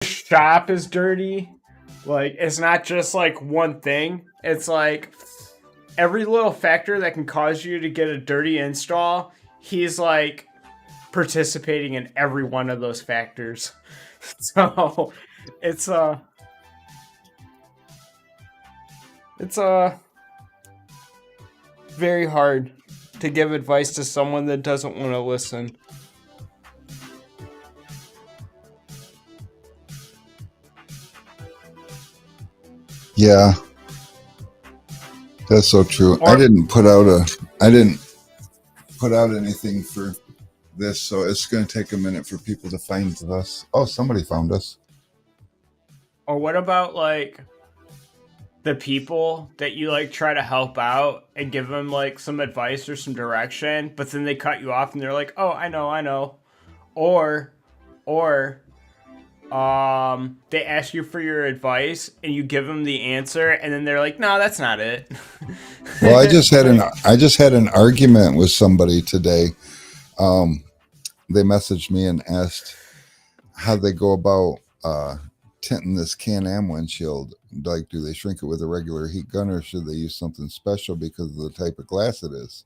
shop is dirty. Like, it's not just like one thing. It's like every little factor that can cause you to get a dirty install, he's like participating in every one of those factors. So it's it's very hard to give advice to someone that doesn't want to listen. Yeah, that's so true. Or I didn't put out anything for this, so it's going to take a minute for people to find us. Oh, somebody found us. or what about like the people that you like try to help out and give them like some advice or some direction, but then they cut you off and they're like, "Oh, I know." Or or they ask you for your advice and you give them the answer and then they're like, "No, that's not it." Well, Like, I just had an argument with somebody today. Um, they messaged me and asked how they go about tinting this Can-Am windshield. Like, do they shrink it with a regular heat gun or should they use something special because of the type of glass it is?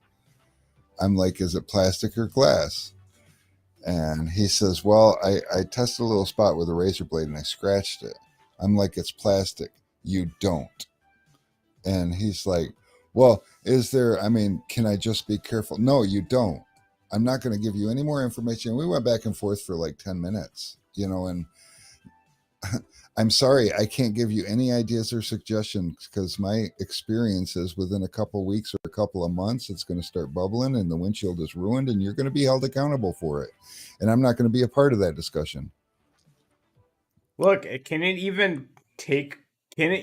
I'm like, is it plastic or glass? And he says, well, I tested a little spot with a razor blade and I scratched it. I'm like, it's plastic. You don't. And he's like, well, I mean, can I just be careful? No, you don't. I'm not going to give you any more information. We went back and forth for like 10 minutes, and I'm sorry, I can't give you any ideas or suggestions because my experience is within a couple of weeks or a couple of months, it's going to start bubbling and the windshield is ruined and you're going to be held accountable for it. And I'm not going to be a part of that discussion. look, take can it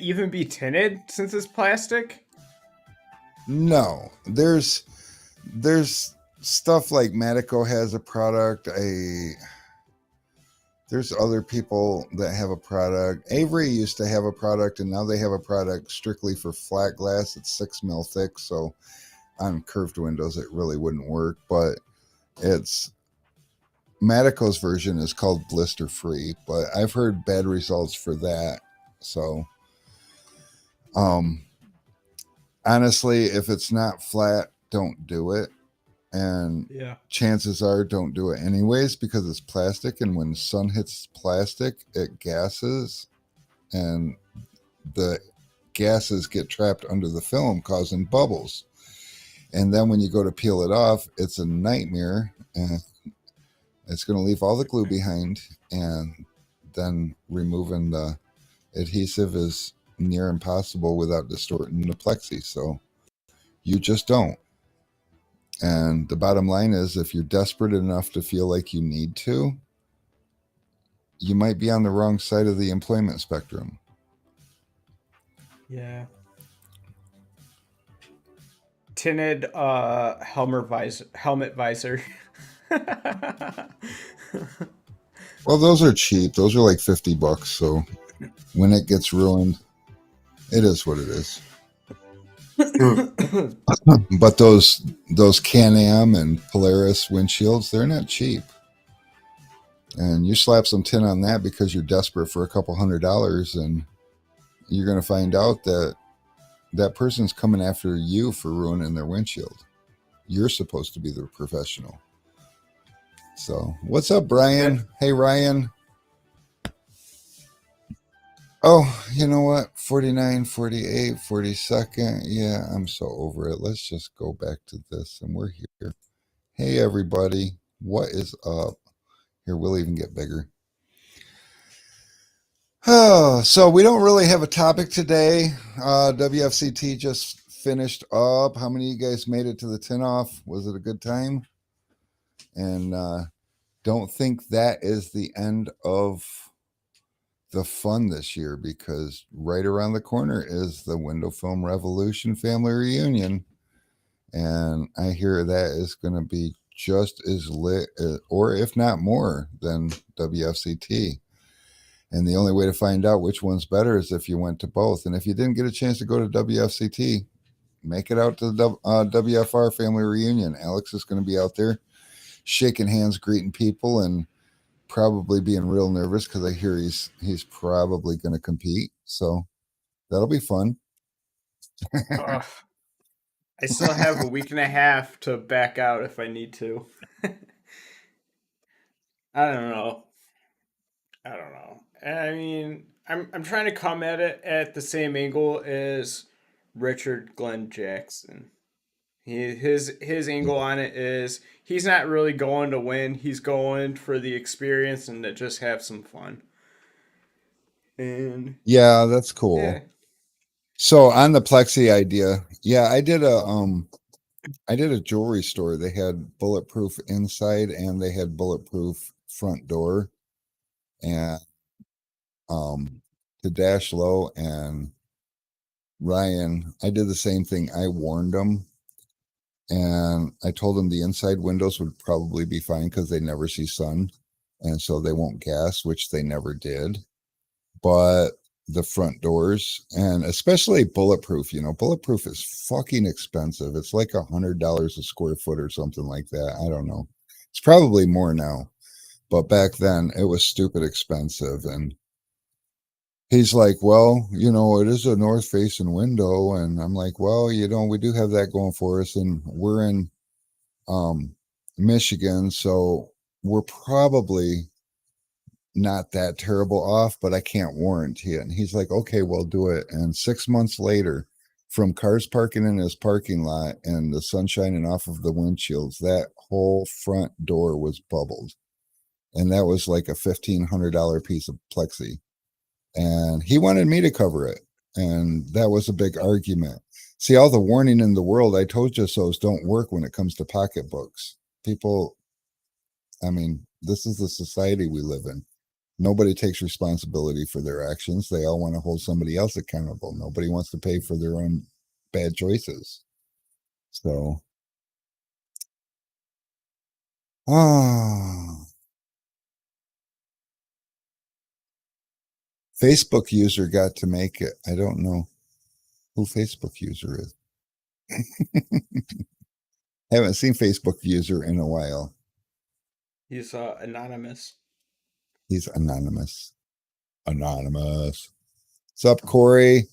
even be tinted since it's plastic? No, there's stuff like Matico has a product. There's other people that have a product. Avery used to have a product, and now they have a product strictly for flat glass. It's 6 mil thick, so on curved windows it really wouldn't work. But it's Matico's version is called blister free, but I've heard bad results for that. So, um, honestly, if it's not flat, don't do it. And Yeah. chances are don't do it anyways because it's plastic, and when the sun hits plastic it gases, and the gases get trapped under the film causing bubbles, and then when you go to peel it off it's a nightmare, and it's going to leave all the glue behind, and then removing the adhesive is near impossible without distorting the plexi, so you just don't. And the bottom line is, if you're desperate enough to feel like you need to, you might be on the wrong side of the employment spectrum. Yeah. Tinted helmet visor. Well, those are cheap. Those are like $50. So when it gets ruined, it is what it is. But those Can-Am and Polaris windshields, they're not cheap. And you slap some tin on that because you're desperate for a couple $100, and you're going to find out that that person's coming after you for ruining their windshield. You're supposed to be the professional. So, what's up, Brian? Hey, Ryan. Oh, you know what? 49, 48, 42nd. Yeah, I'm so over it. Let's just go back to this, and we're here. Hey, everybody. What is up? Here, we'll even get bigger. Oh, so we don't really have a topic today. WFCT just finished up. How many of you guys made it to the tin off? Was it a good time? And don't think that is the end of the fun this year, because right around the corner is the Window Film Revolution family reunion. And I hear that is going to be just as lit, or if not more, than WFCT. And the only way to find out which one's better is if you went to both. And if you didn't get a chance to go to WFCT, make it out to the WFR family reunion. Alex is going to be out there shaking hands, greeting people, and probably being real nervous because I hear he's probably going to compete. So that'll be fun. Ugh. I still have a week and a half to back out if I need to. I don't know. I don't know. I mean, I'm trying to come at it at the same angle as Richard Glenn Jackson. His angle on it is he's not really going to win. He's going for the experience and to just have some fun. And Yeah, that's cool. yeah, So on the plexi idea, yeah, I did a jewelry store. They had bulletproof inside and they had bulletproof front door. And to Dash Low and Ryan, I did the same thing. I warned them and I told them the inside windows would probably be fine because they never see sun. And so they won't gas, which they never did. But the front doors and especially bulletproof, bulletproof is fucking expensive. It's like $100 a square foot or something like that. I don't know. It's probably more now, but back then it was stupid expensive. And he's like, well, it is a north facing window. And I'm like, well, we do have that going for us. And we're in Michigan. So we're probably not that terrible off, but I can't warranty it. And he's like, okay, well, do it. And 6 months later, from cars parking in his parking lot and the sun shining off of the windshields, that whole front door was bubbled. And that was like a $1,500 piece of plexi. And he wanted me to cover it. And that was a big argument. See, all the warning in the world, I told you so's don't work when it comes to pocketbooks. People, I mean, this is the society we live in. Nobody takes responsibility for their actions. They all want to hold somebody else accountable. Nobody wants to pay for their own bad choices. So, Facebook user got to make it. I don't know who Facebook user is. Haven't seen Facebook user in a while. he's anonymous. He's anonymous. Anonymous. What's up, Corey?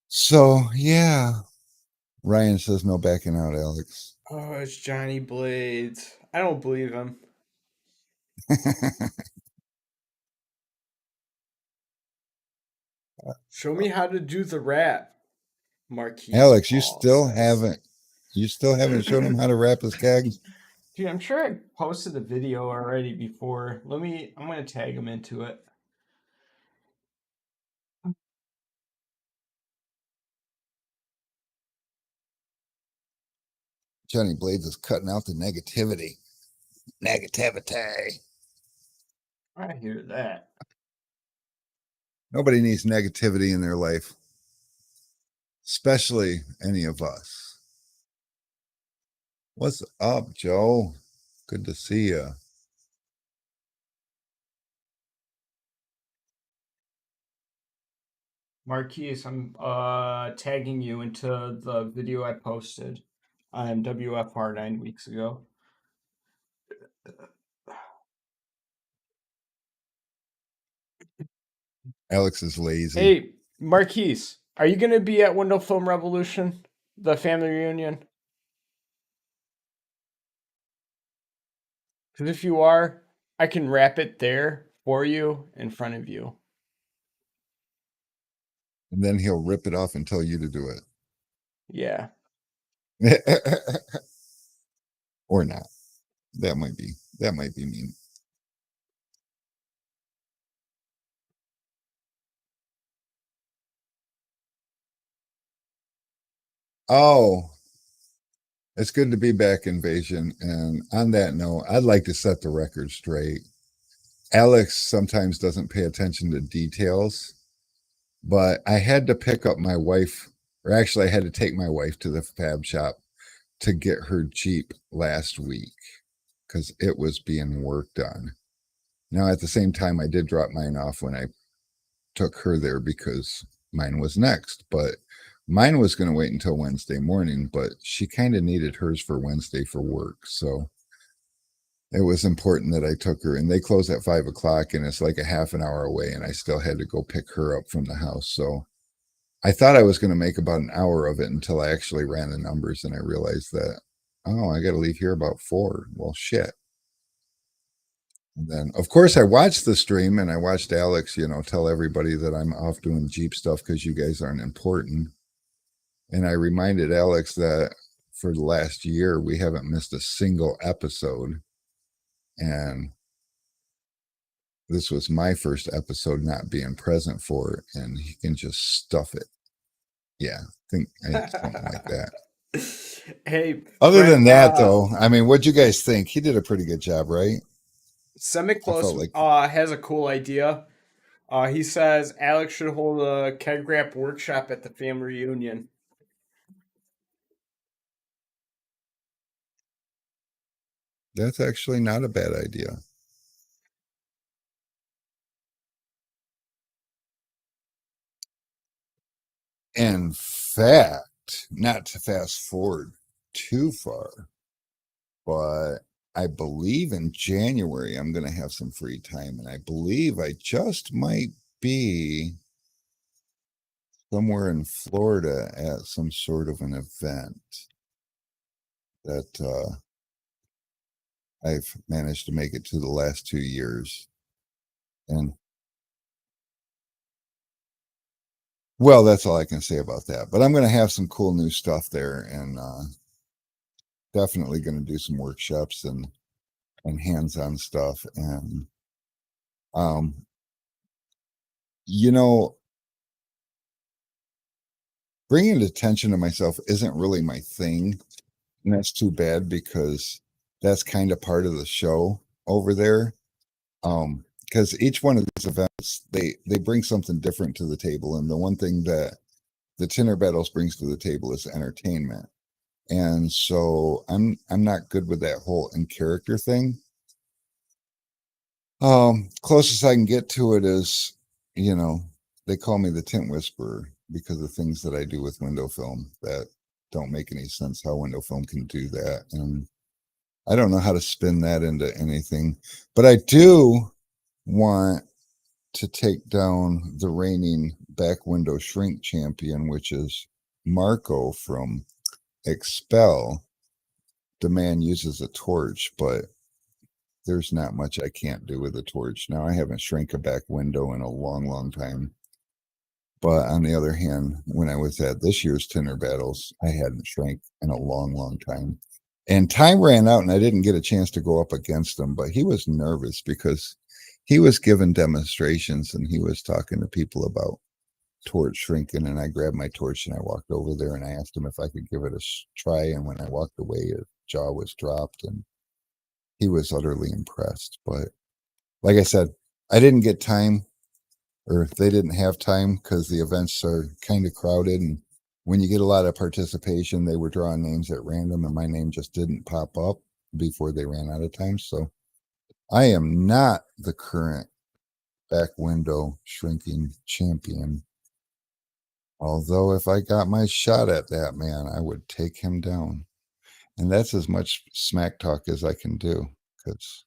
So, yeah. Ryan says no backing out, Alex. Oh, it's Johnny Blades. I don't believe him. Show me how to do the rap, Marquise. Alex, Paul you still haven't shown him how to wrap his kegs? Dude, I'm sure I posted a video already before. I'm gonna tag him into it. Johnny Blades is cutting out the negativity. Negativity. I hear that. Nobody needs negativity in their life, especially any of us. What's up, Joe? Good to see you. Marquise, I'm tagging you into the video I posted on WFR 9 weeks ago. Alex is lazy. Hey, Marquise, are you gonna be at Window Film Revolution, the family reunion? Because if you are, I can wrap it there for you in front of you. And then he'll rip it off and tell you to do Yeah. it. Or not. That might be mean. Oh, it's good to be back, Invasion. And on that note, I'd like to set the record straight. Alex sometimes doesn't pay attention to details, but I had to pick up my wife, or actually, I had to take my wife to the fab shop to get her Jeep last week because it was being worked on. Now, at the same time, I did drop mine off when I took her there because mine was next, but mine was going to wait until Wednesday morning, but she kind of needed hers for Wednesday for work. So it was important that I took her, and they close at 5 o'clock, and it's like a half an hour away, and I still had to go pick her up from the house. So I thought I was going to make about an hour of it until I actually ran the numbers, and I realized that, oh, I got to leave here about 4. Well, shit. And then, of course, I watched the stream, and I watched Alex, tell everybody that I'm off doing Jeep stuff because you guys aren't important. And I reminded Alex that for the last year, we haven't missed a single episode. And this was my first episode not being present for it, and he can just stuff it. Yeah, I think something like that. Hey, Other Brent, than that, though, I mean, what'd you guys think? He did a pretty good job, right? I Semi-Close felt like has a cool idea. He says Alex should hold a keg wrap workshop at the family reunion. that's actually not a bad idea. In fact, not to fast forward too far, but I believe in January I'm going to have some free time, and I believe I just might be somewhere in Florida at some sort of an event that I've managed to make it to the last 2 years. And well, that's all I can say about that. But I'm going to have some cool new stuff there, and definitely going to do some workshops and hands-on stuff. And um, you know, bringing attention to myself isn't really my thing, and that's too bad because that's kind of part of the show over there. Because each one of these events, they bring something different to the table, and the one thing that the Tinner Battles brings to the table is entertainment. And so I'm not good with that whole in character thing. Closest I can get to it is, they call me the Tint Whisperer because of things that I do with window film that don't make any sense how window film can do that. And I don't know how to spin that into anything, but I do want to take down the reigning back window shrink champion, which is Marco from Expel. The man uses a torch, but there's not much I can't do with a torch. Now, I haven't shrank a back window in a long, long time. But on the other hand, when I was at this year's Tinner Battles, I hadn't shrank in a long, long time. And time ran out, and I didn't get a chance to go up against him, but he was nervous because he was giving demonstrations and he was talking to people about torch shrinking. And I grabbed my torch and I walked over there and I asked him if I could give it a try. And when I walked away, his jaw was dropped and he was utterly impressed. But like I said, I didn't get time, or they didn't have time because the events are kind of crowded. And when you get a lot of participation, they were drawing names at random and my name just didn't pop up before they ran out of time. So I am not the current back window shrinking champion. Although if I got my shot at that man, I would take him down. And that's as much smack talk as I can do because,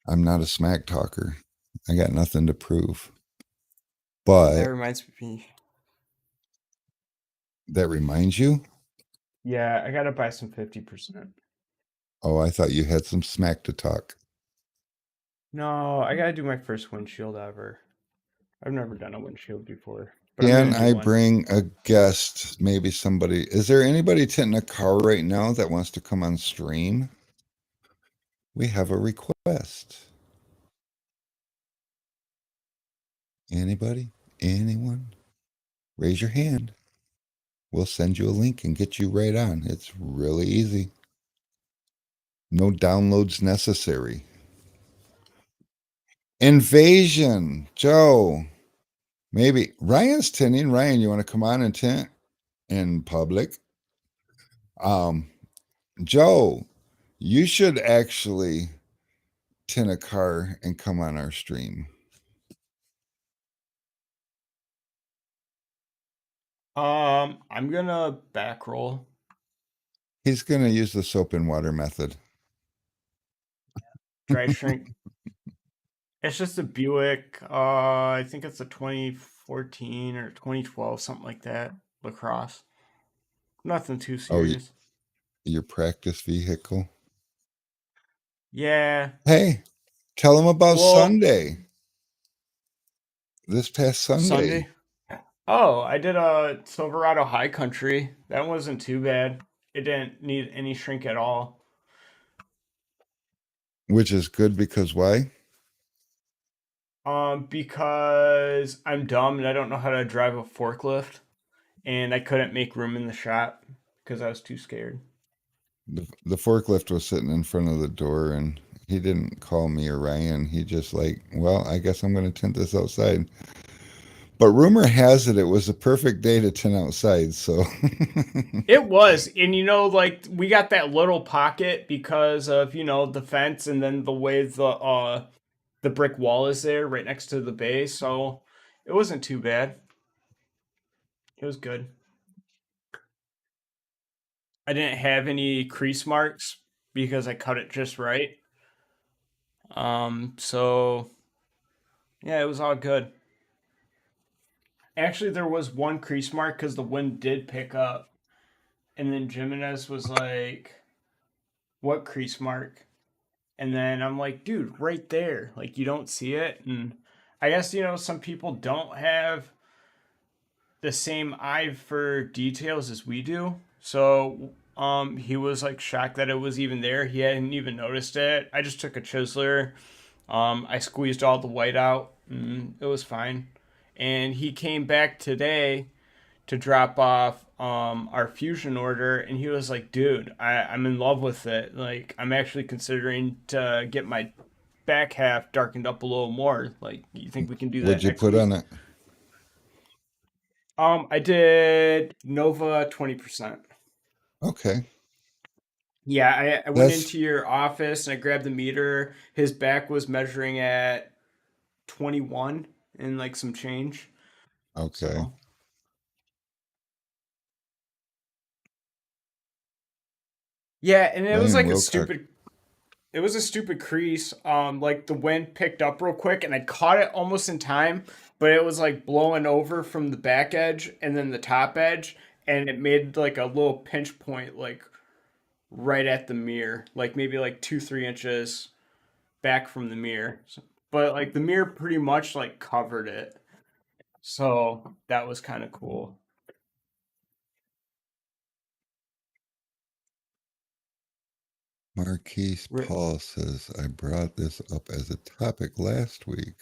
I'm not a smack talker. I got nothing to prove. That But reminds me. that reminds you? Yeah, I gotta buy some 50%. Oh, I thought you had some smack to talk. No, I gotta do my first windshield ever. I've never done a windshield before, but I'm Can gonna do I one. bring a guest? Maybe somebody. Is there anybody tinting a car right now that wants to come on stream? We have a request. Anybody? Anyone? Raise your hand. We'll send you a link and get you right on. It's really easy. No downloads necessary. Invasion. Joe. Maybe Ryan's tinting. Ryan, you want to come on and tint in public? Joe, you should actually tint a car and come on our stream. I'm gonna back roll. He's going to use the soap and water method. dry shrink. It's just a Buick. I think it's a 2014 or 2012, something like that. Lacrosse. Nothing too Oh, serious. your practice vehicle. Yeah. Hey, tell them about Well, Sunday. This past Sunday, Sunday. Oh, I did a Silverado High Country. That wasn't too bad. It didn't need any shrink at all. which is good because why? Because I'm dumb and I don't know how to drive a forklift, and I couldn't make room in the shop because I was too scared. The forklift was sitting in front of the door, and he didn't call me or Ryan. He just like, well, I guess I'm going to tint this outside. But rumor has it was the perfect day to tint outside. So, It was, and like we got that little pocket because of the fence, and then the way the brick wall is there right next to the base, so it wasn't too bad. It was good. I didn't have any crease marks because I cut it just right. So yeah, it was all good. Actually, there was one crease mark because the wind did pick up, and then Jimenez was like, "What crease mark?" And then I'm like, "Dude, right there! Like you don't see it." And I guess some people don't have the same eye for details as we do. So he was like shocked that it was even there. He hadn't even noticed it. I just took a chiseler. I squeezed all the white out, and it was fine. And he came back today to drop off our fusion order, and he was like, "Dude, I'm in love with it. Like, I'm actually considering to get my back half darkened up a little more. Like, you think we can do what'd that you next put week?" on it? I did Nova 20%. Okay, Yeah, I went that's into your office and I grabbed the meter. His back was measuring at 21 and like some change. okay. So yeah, and it was Ryan like Wilcock. it was a stupid crease. Like the wind picked up real quick and I caught it almost in time, but it was like blowing over from the back edge and then the top edge, and it made like a little pinch point like right at the mirror, like maybe like 2-3 inches back from the mirror. But like the mirror pretty much like covered it. So that was kind of cool. Marquise Paul says, I brought this up as a topic last week,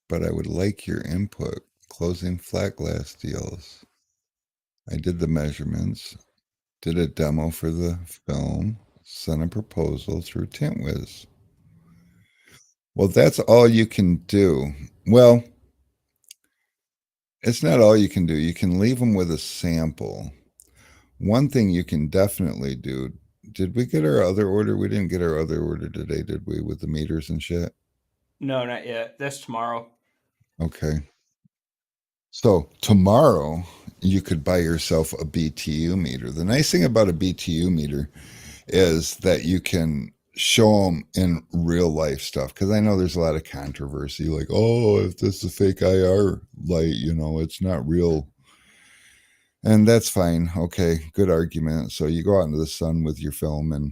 but I would like your input. Closing flat glass deals. I did the measurements, did a demo for the film, sent a proposal through TintWiz. Well, that's all you can do. Well, it's not all you can do. You can leave them with a sample. One thing you can definitely do. Did we get our other order? We didn't get our other order today, did we, with the meters and shit? No, not yet. That's tomorrow. Okay. So tomorrow you could buy yourself a BTU meter. The nice thing about a BTU meter is that you can show them in real life stuff. Because I know there's a lot of controversy, like, oh, if this is a fake IR light, it's not real. And that's fine. Okay, good argument. So you go out into the sun with your film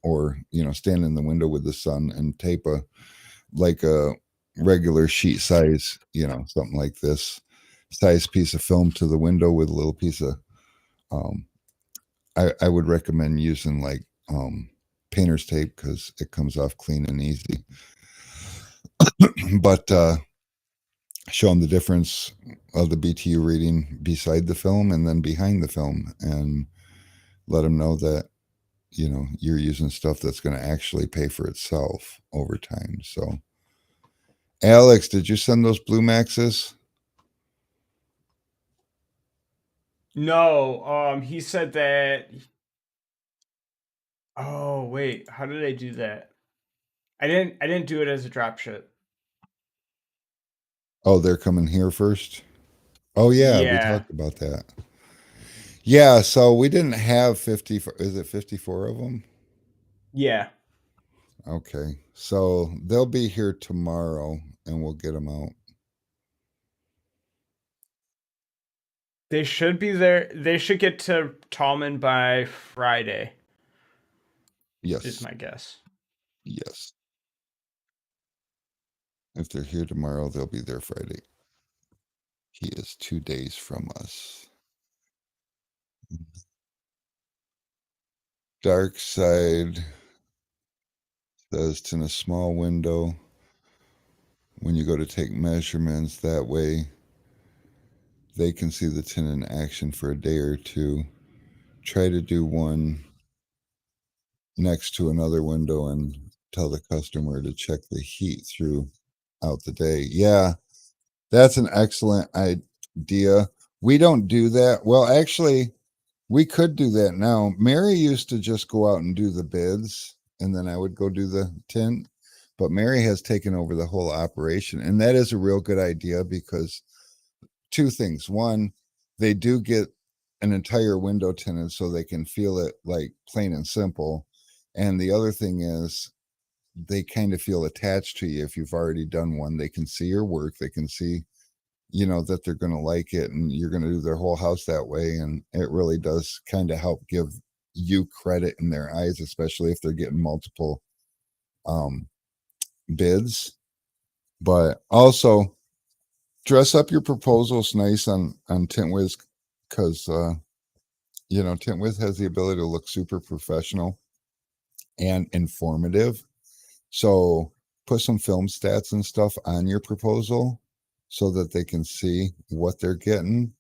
or stand in the window with the sun and tape a regular sheet size, something like this size piece of film to the window with a little piece of um I would recommend using like painter's tape because it comes off clean and easy. But show them the difference of the BTU reading beside the film and then behind the film, and let them know that you're using stuff that's going to actually pay for itself over time. So Alex, did you send those Blue Maxes? No, he said that. Oh wait, how did I do that? I didn't do it as a drop ship. Oh, they're coming here first. Oh yeah, we Yeah, talked about that. Yeah, so we didn't have 50. Is it 54 of them? yeah. Okay. So they'll be here tomorrow and we'll get them out. They should be there. They should get to Tallman by Friday, is Yes. my guess. Yes. If they're here tomorrow, they'll be there Friday. He is 2 days from us. Dark side says in a small window when you go to take measurements. That way they can see the tin in action for a day or two. Try to do one next to another window and tell the customer to check the heat throughout the day. Yeah, that's an excellent idea. We don't do that. Well, actually, we could do that now. Mary used to just go out and do the bids, and then I would go do the tint. But Mary has taken over the whole operation, and that is a real good idea because two things. One, they do get an entire window tinted so they can feel it like plain and simple. And the other thing is they kind of feel attached to you if you've already done one. They can see your work, they can see, that they're going to like it and you're going to do their whole house that way. And it really does kind of help give you credit in their eyes, especially if they're getting multiple um, bids. But also, dress up your proposals nice on Tintwiz because Tintwiz has the ability to look super professional and informative. So put some film stats and stuff on your proposal so that they can see what they're getting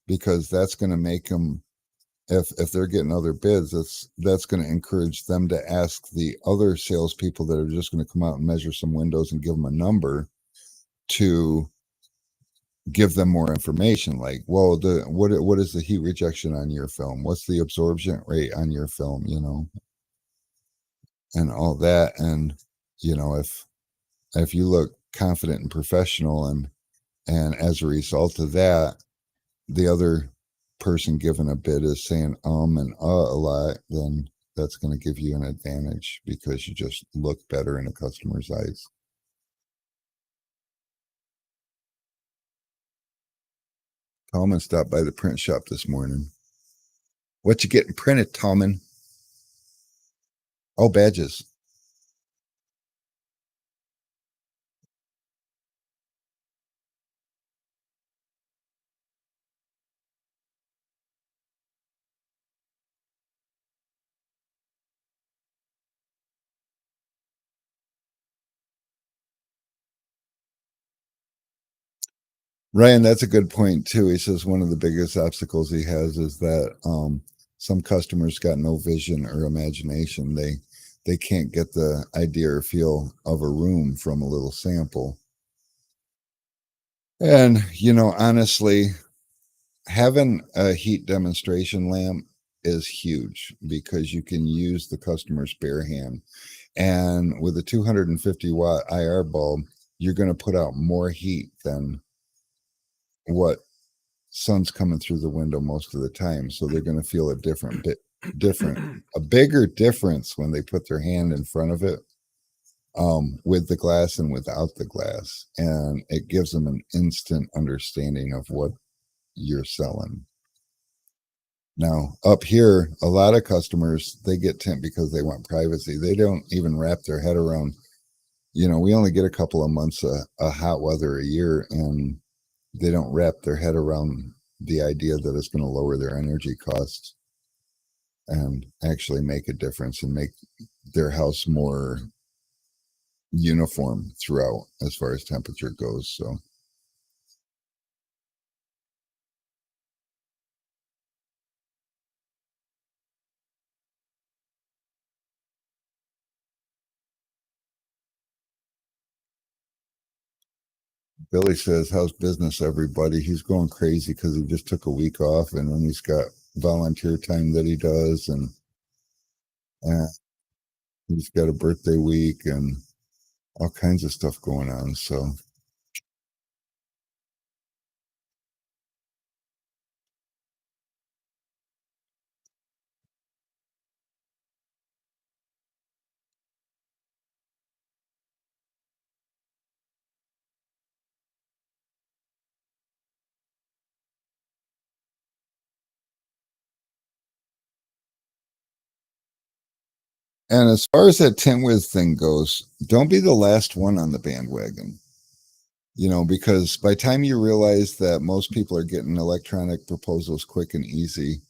because that's going to make them if they're getting other bids, that's going to encourage them to ask the other salespeople that are just going to come out and measure some windows and give them a number to give them more information. Like, well, what is the heat rejection on your film? What's the absorption rate on your film? And all that. And if you look confident and professional, and as a result of that, the other person given a bid is saying and a lot, then that's going to give you an advantage because you just look better in a customer's eyes. Tallman stopped by the print shop this morning. What you getting printed, Tallman? Oh, badges. Ryan, that's a good point too. He says one of the biggest obstacles he has is that some customers got no vision or imagination. They can't get the idea or feel of a room from a little sample. And honestly, having a heat demonstration lamp is huge because you can use the customer's bare hand. And with a 250-watt IR bulb, you're going to put out more heat than what sun's coming through the window most of the time. So they're going to feel a a bigger difference when they put their hand in front of it with the glass and without the glass. And it gives them an instant understanding of what you're selling. Now, up here, a lot of customers, they get tint because they want privacy. They don't even wrap their head around, we only get a couple of months of hot weather a year, and they don't wrap their head around the idea that it's going to lower their energy costs and actually make a difference and make their house more uniform throughout as far as temperature goes. So Billy says, how's business, everybody? He's going crazy because he just took a week off and then he's got volunteer time that he does. And he's got a birthday week and all kinds of stuff going on. So And as far as that Tint Wiz thing goes, don't be the last one on the bandwagon. Because by the time you realize that most people are getting electronic proposals quick and easy,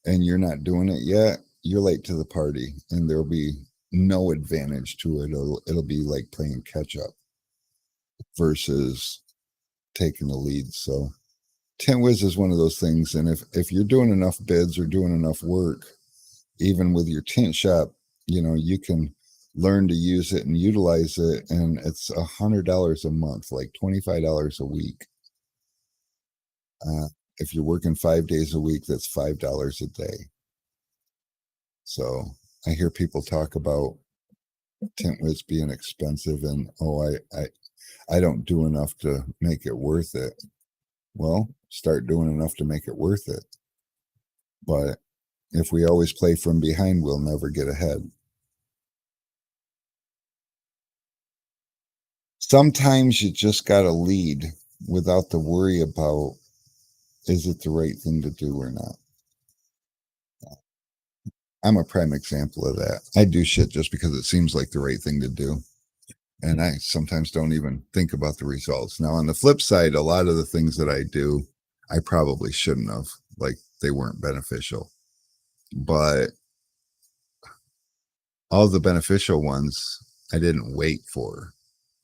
and you're not doing it yet, you're late to the party, and there'll be no advantage to it. It'll be like playing catch up versus taking the lead. So Tint Wiz is one of those things, and if you're doing enough bids or doing enough work, even with your tint shop, you can learn to use it and utilize it, and it's $100 a month, like $25 a week. If you're working 5 days a week, that's $5 a day. So I hear people talk about Tint Wiz being expensive, and I don't do enough to make it worth it. Well, start doing enough to make it worth it. But if we always play from behind, we'll never get ahead. Sometimes you just got to lead without the worry about, is it the right thing to do or not? I'm a prime example of that. I do shit just because it seems like the right thing to do. And I sometimes don't even think about the results. Now, on the flip side, a lot of the things that I do, I probably shouldn't have, like they weren't beneficial. But all the beneficial ones, I didn't wait for,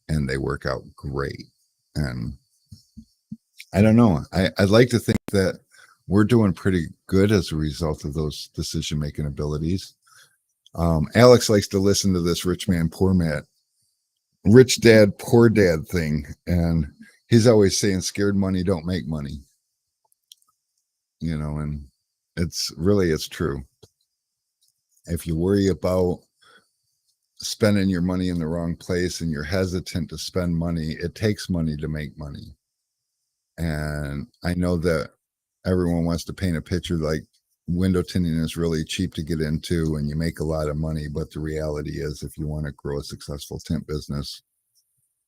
and they work out great. And I don't know. I'd like to think that we're doing pretty good as a result of those decision making abilities. Alex likes to listen to this rich dad, poor dad thing. And he's always saying scared money don't make money. And it's true. If you worry about spending your money in the wrong place and you're hesitant to spend money, it takes money to make money. And I know that everyone wants to paint a picture like window tinting is really cheap to get into and you make a lot of money. But the reality is, if you want to grow a successful tint business,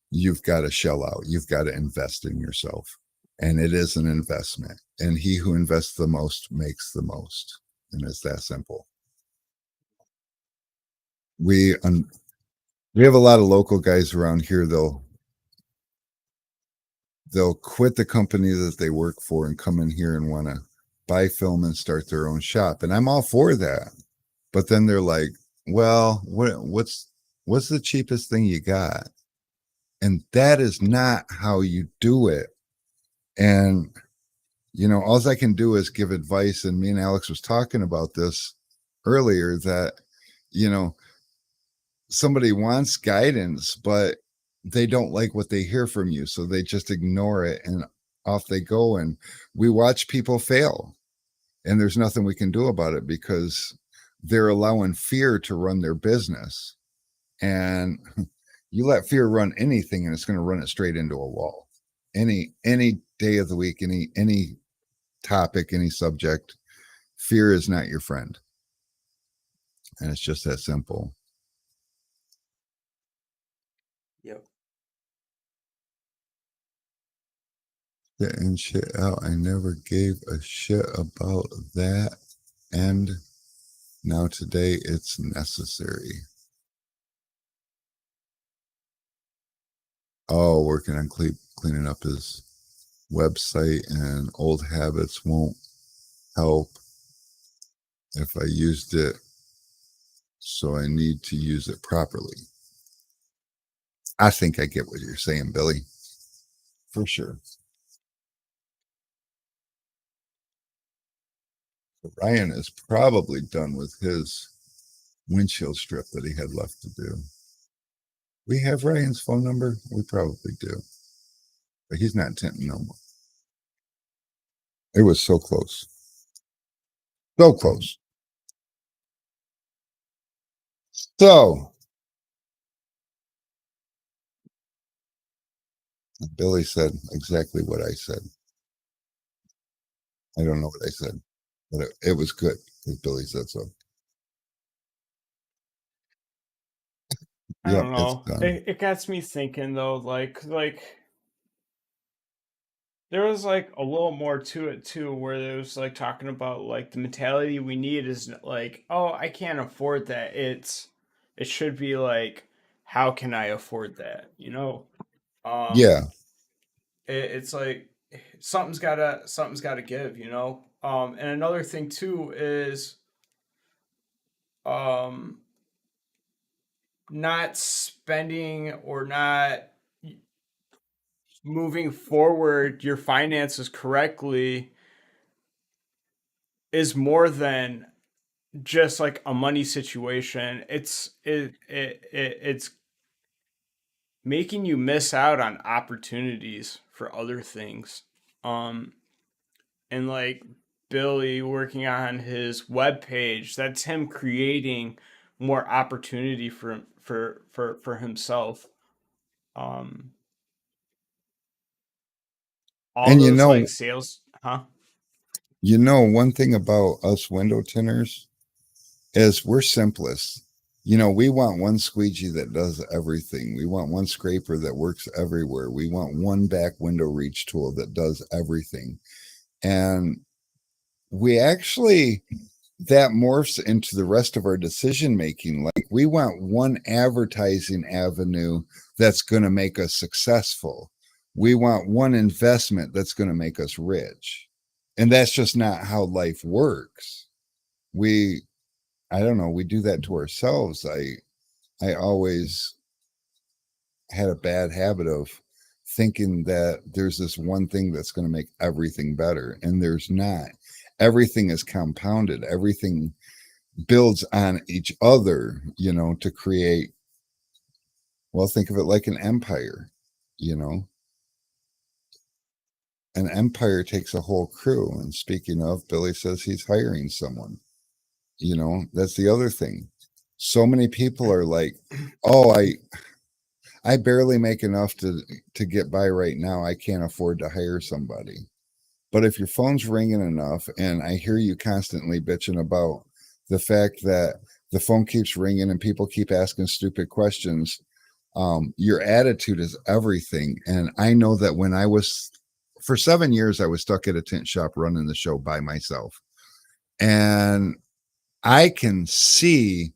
you've got to shell out. You've got to invest in yourself. And it is an investment. And he who invests the most makes the most. And it's that simple. We have a lot of local guys around here. They'll quit the company that they work for and come in here and want to buy film and start their own shop. And I'm all for that. But then they're like, well, what's the cheapest thing you got? And that is not how you do it. And all I can do is give advice. And me and Alex was talking about this earlier, that somebody wants guidance, but they don't like what they hear from you, so they just ignore it and off they go. And we watch people fail, and there's nothing we can do about it because they're allowing fear to run their business. And you let fear run anything, and it's going to run it straight into a wall. Any day of the week, any topic, any subject, fear is not your friend. And it's just that simple. Yep. Getting shit out. I never gave a shit about that. And now today it's necessary. Oh, working on cleaning up his website, and old habits won't help if I used it. So I need to use it properly. I think I get what you're saying, Billy. For sure. Ryan is probably done with his windshield strip that he had left to do. We have Ryan's phone number? We probably do. But he's not tinting no more. It was so close. So close. So Billy said exactly what I said. I don't know what I said, but it was good because Billy said so. I Yep, don't it's know. done. It gets me thinking though, like there was like a little more to it too, where it was talking about the mentality we need is like, oh, I can't afford that. It's It should be like, how can I afford that? Um, Yeah. it's like something's gotta give. And another thing too is um not spending or not moving forward your finances correctly is more than just like a money situation. It's making you miss out on opportunities for other things. Um and like Billy working on his web page, that's him creating more opportunity for himself. Um all And those like sales, huh? one thing about us window tinners is we're simplest. We want one squeegee that does everything. We want one scraper that works everywhere. We want one back window reach tool that does everything. And we actually, that morphs into the rest of our decision making. Like we want one advertising avenue that's going to make us successful. We want one investment that's going to make us rich. And that's just not how life works. We I don't know, we do that to ourselves. I always had a bad habit of thinking that there's this one thing that's going to make everything better, and there's not. Everything is compounded. Everything builds on each other, to create, well, think of it like an empire, you know. An empire takes a whole crew. And speaking of, Billy says he's hiring someone. That's the other thing. So many people are like, "Oh, I barely make enough to get by right now. I can't afford to hire somebody." But if your phone's ringing enough, and I hear you constantly bitching about the fact that the phone keeps ringing and people keep asking stupid questions, your attitude is everything. And I know that when I was for 7 years, I was stuck at a tent shop running the show by myself, and I can see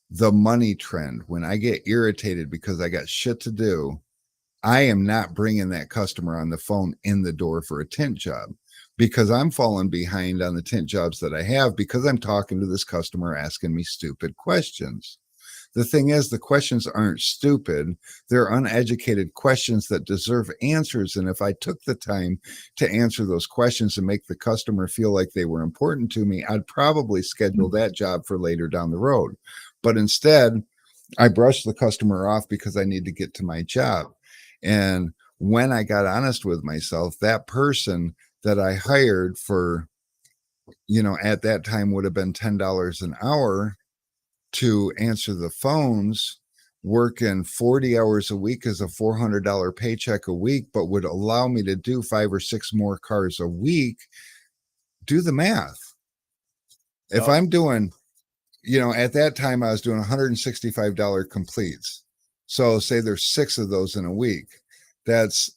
the money trend. When I get irritated because I got shit to do, I am not bringing that customer on the phone in the door for a tent job because I'm falling behind on the tent jobs that I have because I'm talking to this customer asking me stupid questions. The thing is, the questions aren't stupid. They're uneducated questions that deserve answers. And if I took the time to answer those questions and make the customer feel like they were important to me, I'd probably schedule that job for later down the road. But instead, I brushed the customer off because I need to get to my job. And when I got honest with myself, that person that I hired for, at that time would have been $10 an hour to answer the phones, working 40 hours a week as a $400 paycheck a week, but would allow me to do 5 or 6 more cars a week. Do the math. If Yup. I'm doing, at that time I was doing $165 completes. So say there's 6 of those in a week. That's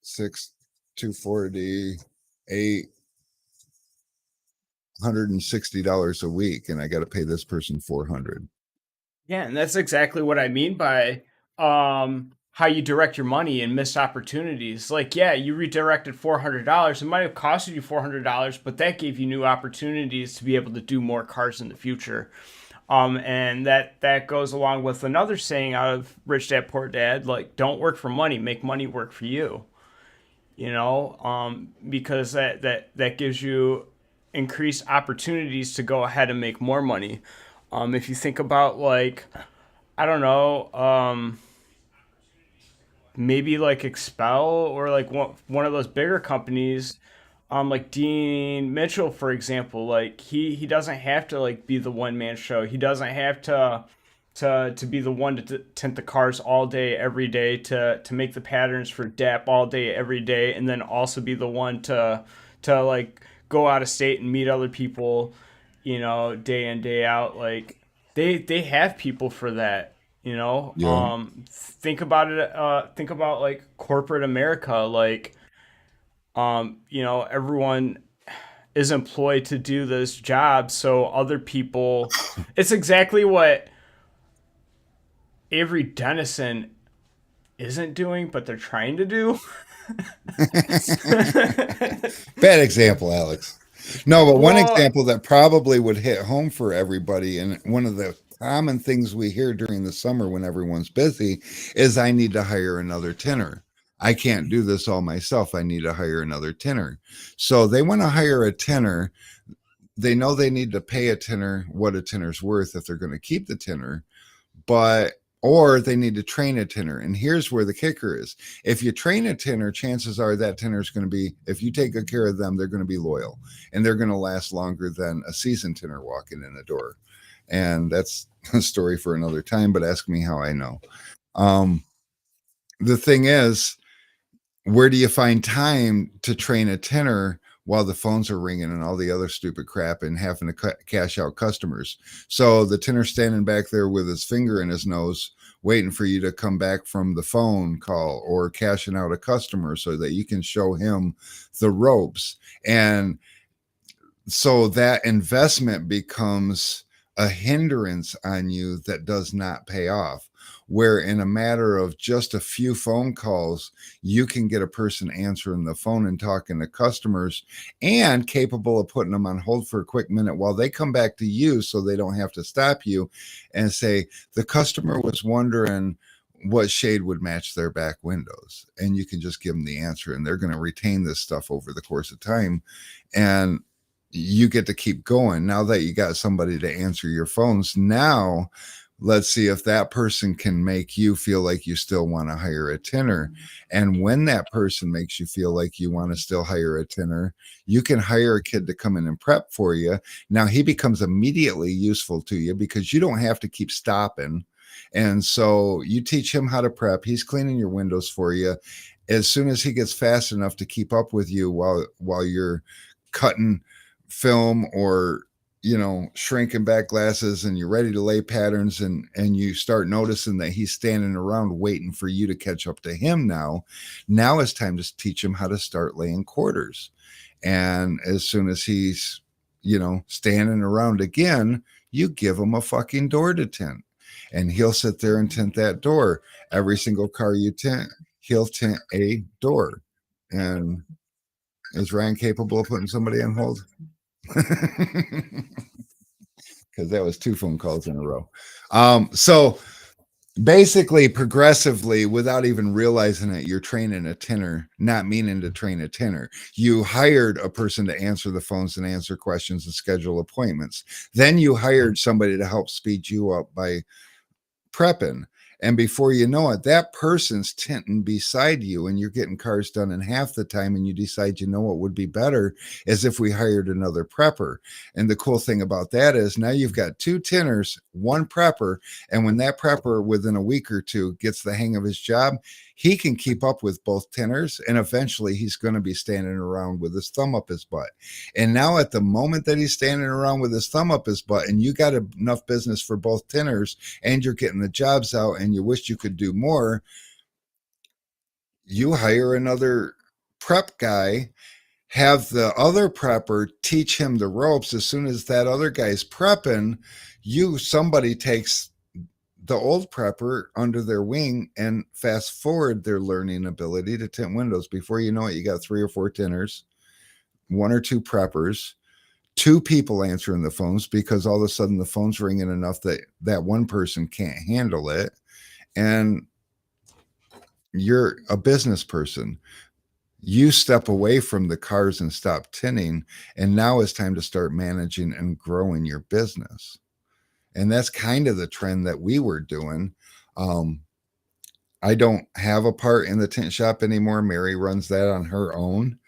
6, 240, $160 a week, and I got to pay this person 400. Yeah, and that's exactly what I mean by how you direct your money and missed opportunities. Like, yeah, you redirected $400. It might have costed you $400, but that gave you new opportunities to be able to do more cars in the future. And that goes along with another saying out of Rich Dad Poor Dad, like, don't work for money, make money work for you. Because that gives you increased opportunities to go ahead and make more money. If you think about like, I don't know, maybe like Expel or like one of those bigger companies, like Dean Mitchell, for example, like he doesn't have to like be the one man show. He doesn't have to be the one to tint the cars all day every day to make the patterns for DAP all day every day, and then also be the one to like go out of state and meet other people, day in day out. Like they have people for that. Yeah. Think about it. Think about like corporate America. Like, everyone is employed to do this job, so other people. It's exactly what. Avery Dennison isn't doing, but they're trying to do. Bad example, Alex. No, but one Well, example that probably would hit home for everybody, and one of the common things we hear during the summer when everyone's busy is I need to hire another tinner. I can't do this all myself. I need to hire another tinner. So they want to hire a tinner. They know they need to pay a tinner what a tinner's worth if they're going to keep the tinner, but or they need to train a tinner. And here's where the kicker is. If you train a tinner, chances are that tinner is going to be, if you take good care of them, they're going to be loyal and they're going to last longer than a seasoned tinner walking in the door. And that's a story for another time, but ask me how I know. Um, the thing is, where do you find time to train a tinner while the phones are ringing and all the other stupid crap and having to cash out customers? So the tinner's standing back there with his finger in his nose, waiting for you to come back from the phone call or cashing out a customer so that you can show him the ropes. And so that investment becomes a hindrance on you that does not pay off. Where in a matter of just a few phone calls, you can get a person answering the phone and talking to customers and capable of putting them on hold for a quick minute while they come back to you so they don't have to stop you and say, the customer was wondering what shade would match their back windows. And you can just give them the answer and they're going to retain this stuff over the course of time. And you get to keep going. Now that you got somebody to answer your phones, now let's see if that person can make you feel like you still want to hire a tinner. And when that person makes you feel like you want to still hire a tinner, you can hire a kid to come in and prep for you. Now he becomes immediately useful to you because you don't have to keep stopping. And so you teach him how to prep. He's cleaning your windows for you. As soon as he gets fast enough to keep up with you while you're cutting film or shrinking back glasses and you're ready to lay patterns and you start noticing that he's standing around waiting for you to catch up to him. Now it's time to teach him how to start laying quarters. And as soon as he's standing around again, you give him a fucking door to tint and he'll sit there and tint that door. Every single car you tint, he'll tint a door. And is Ryan capable of putting somebody on hold? Because that was 2 phone calls in a row. So basically, progressively, without even realizing it, you're training a tinner, not meaning to train a tinner. You hired a person to answer the phones and answer questions and schedule appointments. Then you hired somebody to help speed you up by prepping. And before you know it, that person's tinting beside you and you're getting cars done in half the time. And you decide, what would be better is if we hired another prepper. And the cool thing about that is now you've got 2 tinners, 1 prepper. And when that prepper within a week or 2 gets the hang of his job, he can keep up with both tinners. And eventually he's going to be standing around with his thumb up his butt. And now at the moment that he's standing around with his thumb up his butt and you got enough business for both tinners and you're getting the jobs out and you wish you could do more, you hire another prep guy, have the other prepper teach him the ropes. As soon as that other guy's prepping, somebody takes the old prepper under their wing and fast forward their learning ability to tint windows. Before you know it, you got 3 or 4 tinners, 1 or 2 preppers, 2 people answering the phones because all of a sudden the phone's ringing enough that one person can't handle it. And you're a business person. You step away from the cars and stop tinning. And now it's time to start managing and growing your business. And that's kind of the trend that we were doing. I don't have a part in the tint shop anymore. Mary runs that on her own.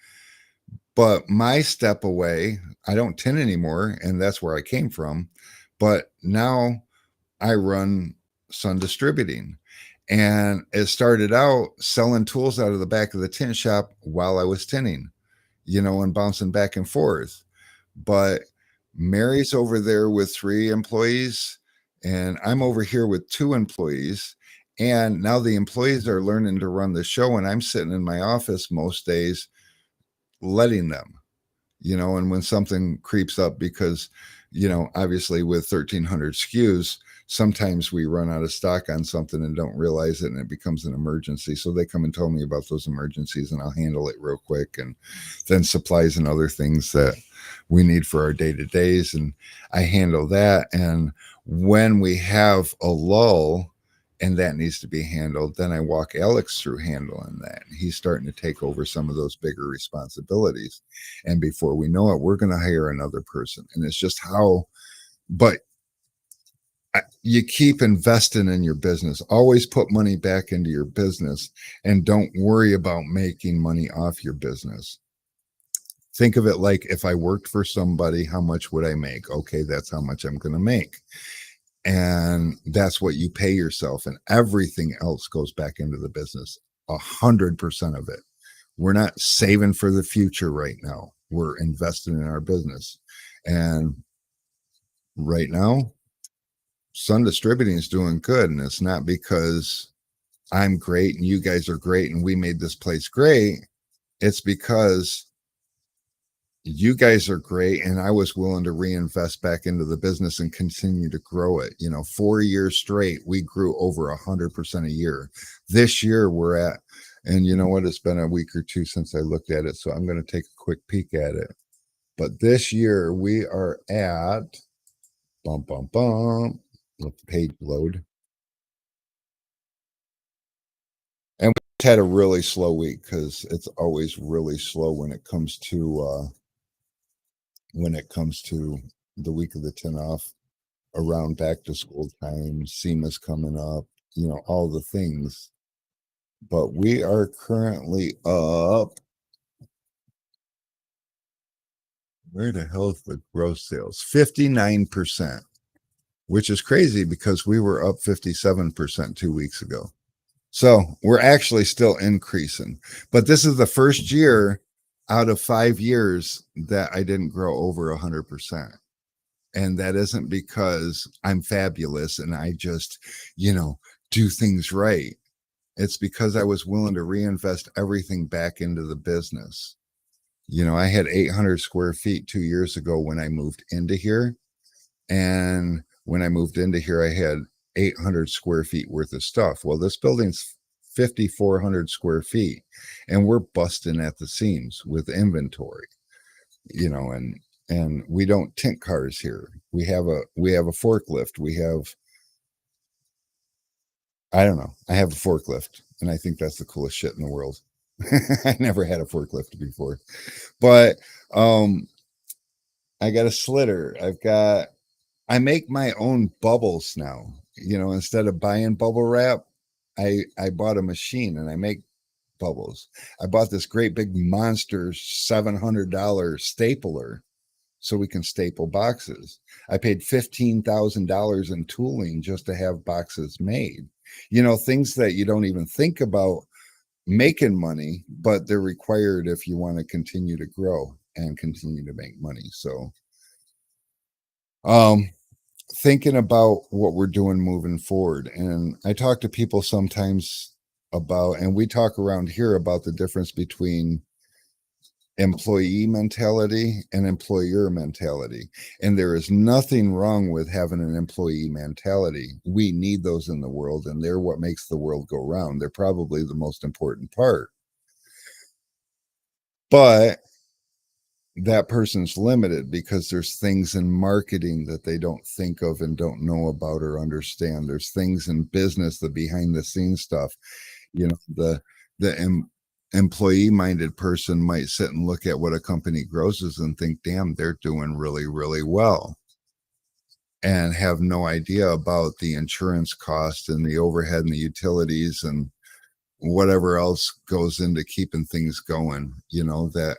But my step away, I don't tint anymore. And that's where I came from. But now I run Sun Distributing. And it started out selling tools out of the back of the tint shop while I was tinting, and bouncing back and forth. But Mary's over there with 3 employees, and I'm over here with 2 employees. And now the employees are learning to run the show, and I'm sitting in my office most days letting them, and when something creeps up because, obviously with 1,300 SKUs, sometimes we run out of stock on something and don't realize it, and it becomes an emergency. So they come and tell me about those emergencies, and I'll handle it real quick. And then supplies and other things that we need for our day-to-days, and I handle that. And when we have a lull and that needs to be handled, then I walk Alex through handling that. He's starting to take over some of those bigger responsibilities. And before we know it, we're going to hire another person. And it's just how, but you keep investing in your business. Always put money back into your business and don't worry about making money off your business. Think of it like, if I worked for somebody, how much would I make? Okay, that's how much I'm going to make. And that's what you pay yourself, and everything else goes back into the business. 100% of it. We're not saving for the future right now. We're investing in our business. And right now, Sun Distributing is doing good. And it's not because I'm great and you guys are great and we made this place great. It's because you guys are great and I was willing to reinvest back into the business and continue to grow it. 4 years straight, we grew over 100% a year. This year we're at, and you know what, it's been a week or two since I looked at it, so I'm going to take a quick peek at it. But this year we are at let the page load. And we had a really slow week, because it's always really slow when it comes to the week of the 10 off, around back to school time, SEMA's coming up, all the things. But we are currently up. Where the hell is the gross sales? 59%, which is crazy because we were up 57% 2 weeks ago. So we're actually still increasing. But this is the first year out of 5 years that I didn't grow over 100%. And that isn't because I'm fabulous and I just, do things right. It's because I was willing to reinvest everything back into the business. I had 800 square feet 2 years ago when I moved into here. And when I moved into here, I had 800 square feet worth of stuff. Well, this building's 5,400 square feet, and we're busting at the seams with inventory, and we don't tint cars here. We have a forklift. I don't know. I have a forklift, and I think that's the coolest shit in the world. I never had a forklift before, but I got a slitter. I make my own bubbles now. Instead of buying bubble wrap, I bought a machine and I make bubbles. I bought this great big monster $700 stapler so we can staple boxes. I paid $15,000 in tooling just to have boxes made. Things that you don't even think about making money, but they're required if you want to continue to grow and continue to make money. So, thinking about what we're doing moving forward. And I talk to people sometimes about, and we talk around here about the difference between employee mentality and employer mentality. And there is nothing wrong with having an employee mentality. We need those in the world, and they're what makes the world go round. They're probably the most important part. But that person's limited because there's things in marketing that they don't think of and don't know about or understand. There's things in business, the behind the scenes stuff. The employee minded person might sit and look at what a company grosses and think, damn, they're doing really, really well, and have no idea about the insurance cost and the overhead and the utilities and whatever else goes into keeping things going, that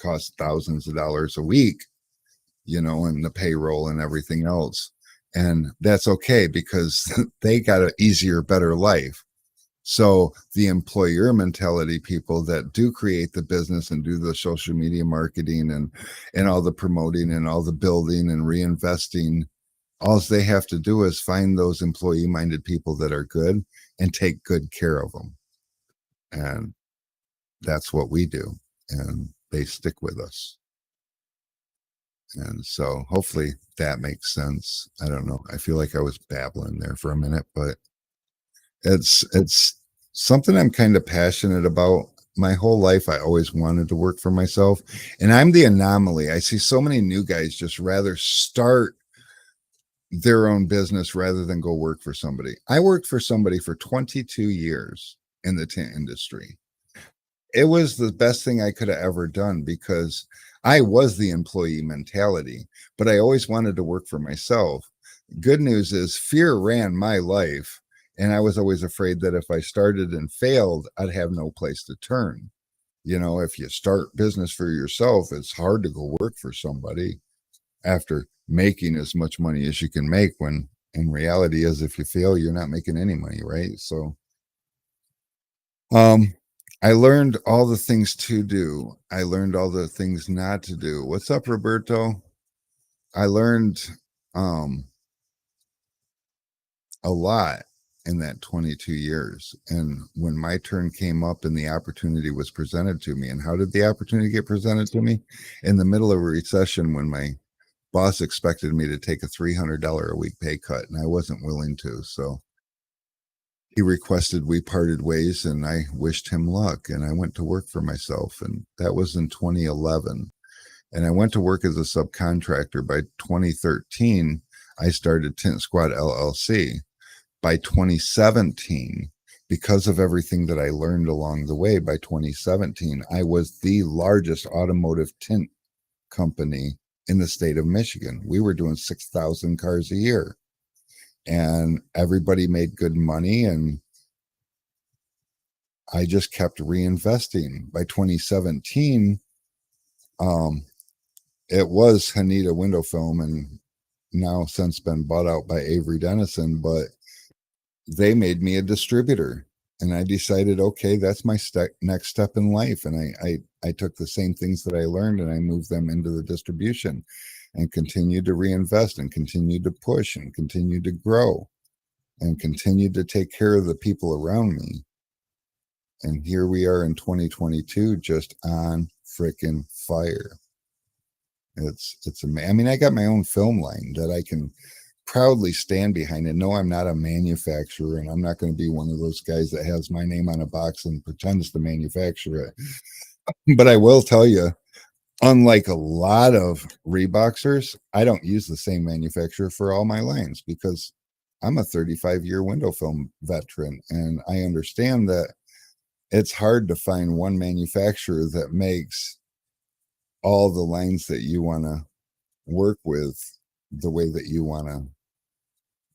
costs thousands of dollars a week, and the payroll and everything else. And that's okay because they got an easier, better life. So the employer mentality people that do create the business and do the social media marketing and all the promoting and all the building and reinvesting, all they have to do is find those employee minded people that are good and take good care of them. And that's what we do. And they stick with us. And so hopefully that makes sense. I don't know. I feel like I was babbling there for a minute, but it's something I'm kind of passionate about. My whole life I always wanted to work for myself, and I'm the anomaly. I see so many new guys just rather start their own business rather than go work for somebody. I worked for somebody for 22 years in the tent industry. It was the best thing I could have ever done because I was the employee mentality, but I always wanted to work for myself. Good news is fear ran my life, and I was always afraid that if I started and failed, I'd have no place to turn. You know, if you start business for yourself, it's hard to go work for somebody after making as much money as you can make, when in reality is if you fail, you're not making any money, right? So um I learned all the things to do. I learned all the things not to do. What's up, Roberto? I learned um a lot in that 22 years. And when my turn came up and the opportunity was presented to me, and how did the opportunity get presented to me? In the middle of a recession, when my boss expected me to take a $300 a week pay cut, and I wasn't willing to. So he requested we parted ways, and I wished him luck. And I went to work for myself. And that was in 2011. And I went to work as a subcontractor. By 2013, I started Tent Squad LLC. By 2017, because of everything that I learned along the way, by 2017, I was the largest automotive tint company in the state of Michigan. We were doing 6,000 cars a year, and everybody made good money. And I just kept reinvesting. By 2017, it was Haneda Window Film, and now since been bought out by Avery Dennison, but they made me a distributor. And I decided, okay, that's my next step in life. And I took the same things that I learned and I moved them into the distribution, and continued to reinvest and continued to push and continued to grow and continued to take care of the people around me. And here we are in 2022, just on freaking fire. It's amazing. I mean, I got my own film line that I can proudly stand behind. And no, I'm not a manufacturer, and I'm not going to be one of those guys that has my name on a box and pretends to manufacture it. But I will tell you, unlike a lot of Reeboxers, I don't use the same manufacturer for all my lines, because I'm a 35-year window film veteran, and I understand that it's hard to find one manufacturer that makes all the lines that you want to work with the way that you want to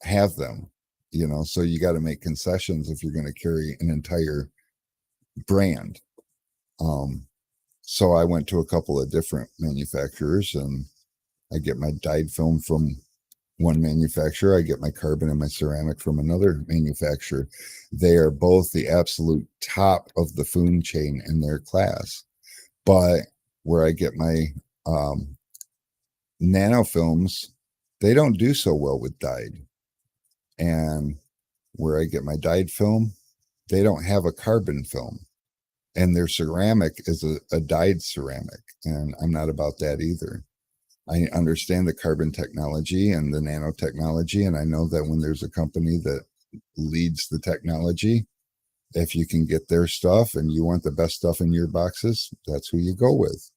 have them, you know. So you got to make concessions if you're going to carry an entire brand. So I went to a couple of different manufacturers, and I get my dyed film from one manufacturer, I get my carbon and my ceramic from another manufacturer. They are both the absolute top of the food chain in their class. But where I get my nano films, they don't do so well with dyed. And where I get my dyed film, they don't have a carbon film. And their ceramic is a dyed ceramic. And I'm not about that either. I understand the carbon technology and the nanotechnology. And I know that when there's a company that leads the technology, if you can get their stuff and you want the best stuff in your boxes, that's who you go with.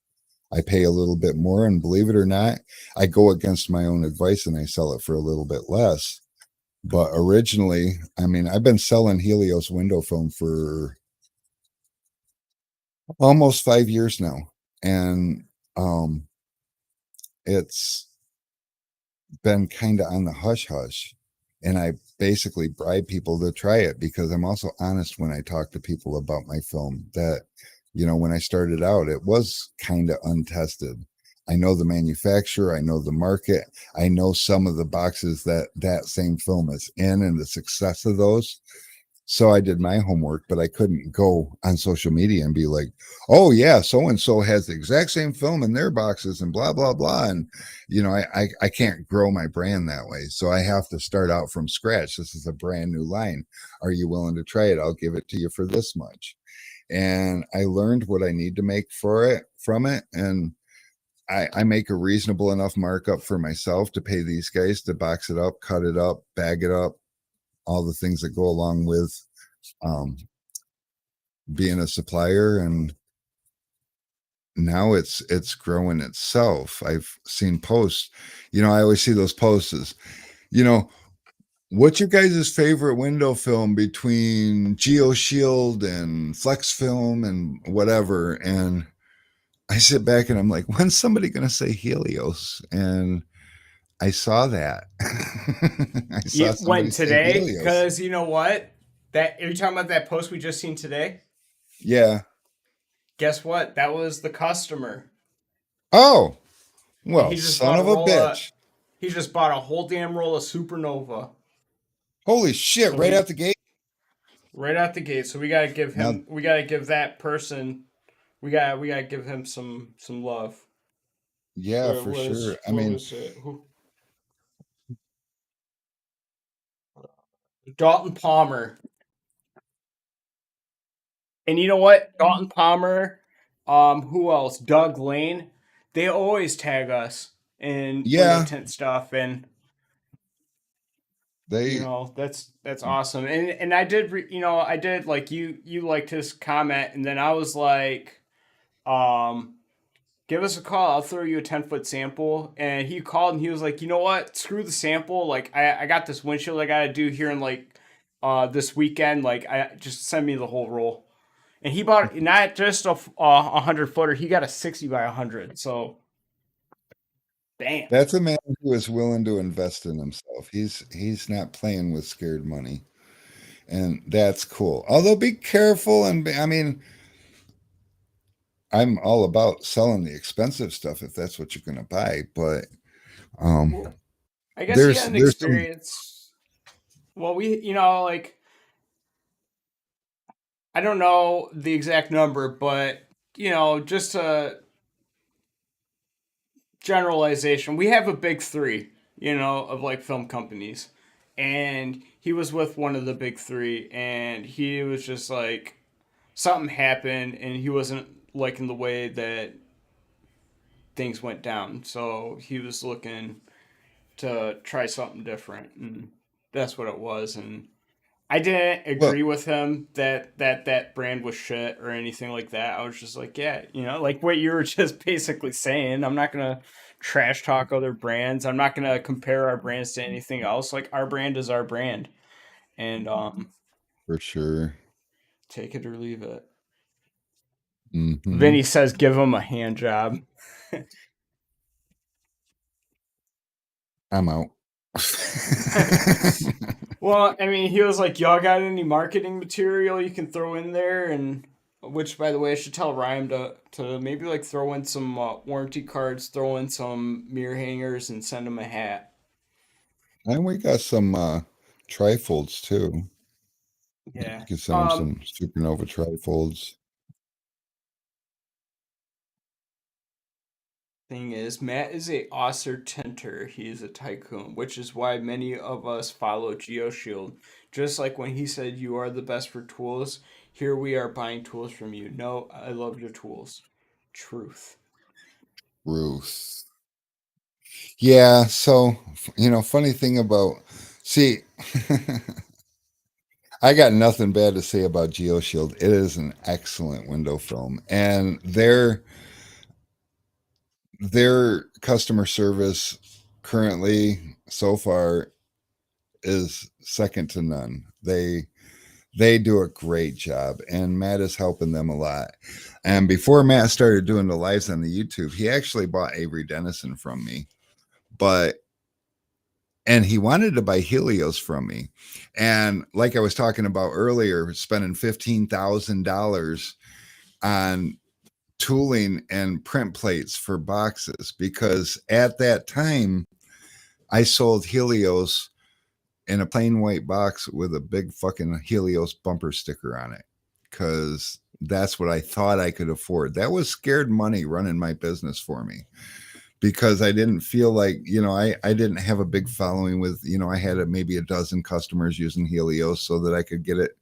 I pay a little bit more, and believe it or not, I go against my own advice and I sell it for a little bit less. But originally, I mean, I've been selling Helios window film for almost 5 years now. And it's been kind of on the hush hush. And I basically bribe people to try it, because I'm also honest when I talk to people about my film, that, you know, when I started out, it was kind of untested. I know the manufacturer, I know the market, I know some of the boxes that same film is in and the success of those. So I did my homework, but I couldn't go on social media and be like, oh yeah, so and so has the exact same film in their boxes and blah blah blah. And you know, I can't grow my brand that way. So I have to start out from scratch. This is a brand new line. Are you willing to try it? I'll give it to you for this much. And I learned what I need to make for it from it. And I make a reasonable enough markup for myself to pay these guys to box it up, cut it up, bag it up, all the things that go along with um, being a supplier. And now it's growing itself. I've seen posts, I always see those posts as, you know, what's your guys' favorite window film between GeoShield and Flex Film and whatever? And I sit back and I'm like, when's somebody going to say Helios? And I saw that. I saw It somebody went say today Helios. because you know what? That are you talking about that post we just seen today? Yeah. Guess what? That was the customer. Oh, And well, he just son bought a of a roll of bitch. he just bought a whole damn roll of Supernova. Holy shit, So right we out the gate. right out the gate. So Now, we gotta give that person we gotta give him some love. yeah, for sure. I What mean, was it? Dalton Palmer. And you know what? Dalton Palmer, who else? Doug Lane. They always tag us in window yeah, tint stuff, and they that's awesome. And I did, I did like you liked his comment, and then I was like, um, give us a call. I'll throw you a 10-foot sample. And he called and he was like, you know what? Screw the sample. Like I got this windshield I gotta do here in like this weekend. Like I just send me the whole roll. And he bought not just a 100-footer, he got a 60 by 100. So bam. that's a man who is willing to invest in himself. He's not playing with scared money. And that's cool. Although be careful I mean, I'm all about selling the expensive stuff if that's what you're going to buy, but Well, I guess he got an there's some experience. Well, like I don't know the exact number, but just a generalization. We have a big three, of like film companies. And he was with one of the big three, and he was just like, something happened, and he wasn't liking the way that things went down. So he was looking to try something different, and that's what it was. And I didn't well, agree with him that brand was shit or anything like that. I was just like, yeah, like what you were just basically saying. I'm not gonna trash talk other brands. I'm not gonna compare our brands to anything else. Like our brand is our brand, and for sure. take it or leave it. Hmm. Vinny says, give him a hand job. I'm out. Well, I mean, he was like, "Y'all got any marketing material you can throw in there?" And which, by the way, I should tell Ryan to maybe like throw in some warranty cards, throw in some mirror hangers, and send him a hat. And we got some trifolds too. You Yeah. can send them some supernova trifolds. Thing is, Matt is a Osser tinter. He is a tycoon, which is why many of us follow GeoShield. Just like when he said you are the best for tools, here we are buying tools from you. No, I love your tools. Truth. Ruth. Yeah, so funny thing about see I got nothing bad to say about GeoShield. It is an excellent window film, and their customer service currently so far is second to none. They do a great job, and Matt is helping them a lot. And before Matt started doing the lives on the YouTube, he actually bought Avery Dennison from me, but and he wanted to buy Helios from me. And like I was talking about earlier, spending $15,000 on tooling and print plates for boxes, because at that time I sold Helios in a plain white box with a big fucking Helios bumper sticker on it, because that's what I thought I could afford. That was scared money running my business for me, because I didn't feel like, I didn't have a big following with, I had maybe a dozen customers using Helios so that I could get it,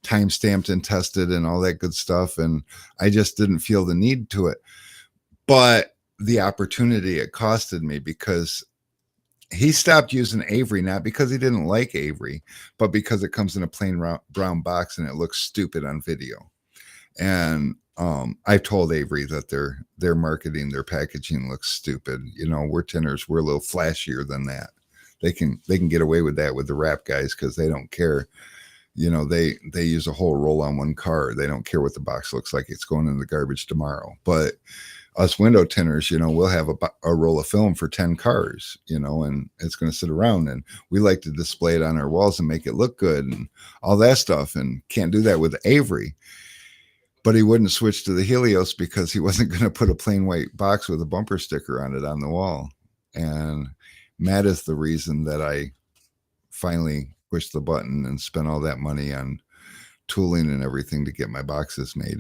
time stamped and tested and all that good stuff. And I just didn't feel the need to it. But the opportunity it costed me, because he stopped using Avery, not because he didn't like Avery, but because it comes in a plain brown box and it looks stupid on video. And I told Avery that their marketing, their packaging looks stupid. You know, we're tinners, we're a little flashier than that. They can get away with that with the rap guys because they don't care. You know, they use a whole roll on one car. They don't care what the box looks like. It's going in the garbage tomorrow. But us window tinners, you know, we'll have a roll of film for 10 cars, you know, and it's going to sit around, and we like to display it on our walls and make it look good and all that stuff. And can't do that with Avery. But he wouldn't switch to the Helios because he wasn't going to put a plain white box with a bumper sticker on it on the wall. And Matt is the reason that I finally pushed the button and spent all that money on tooling and everything to get my boxes made.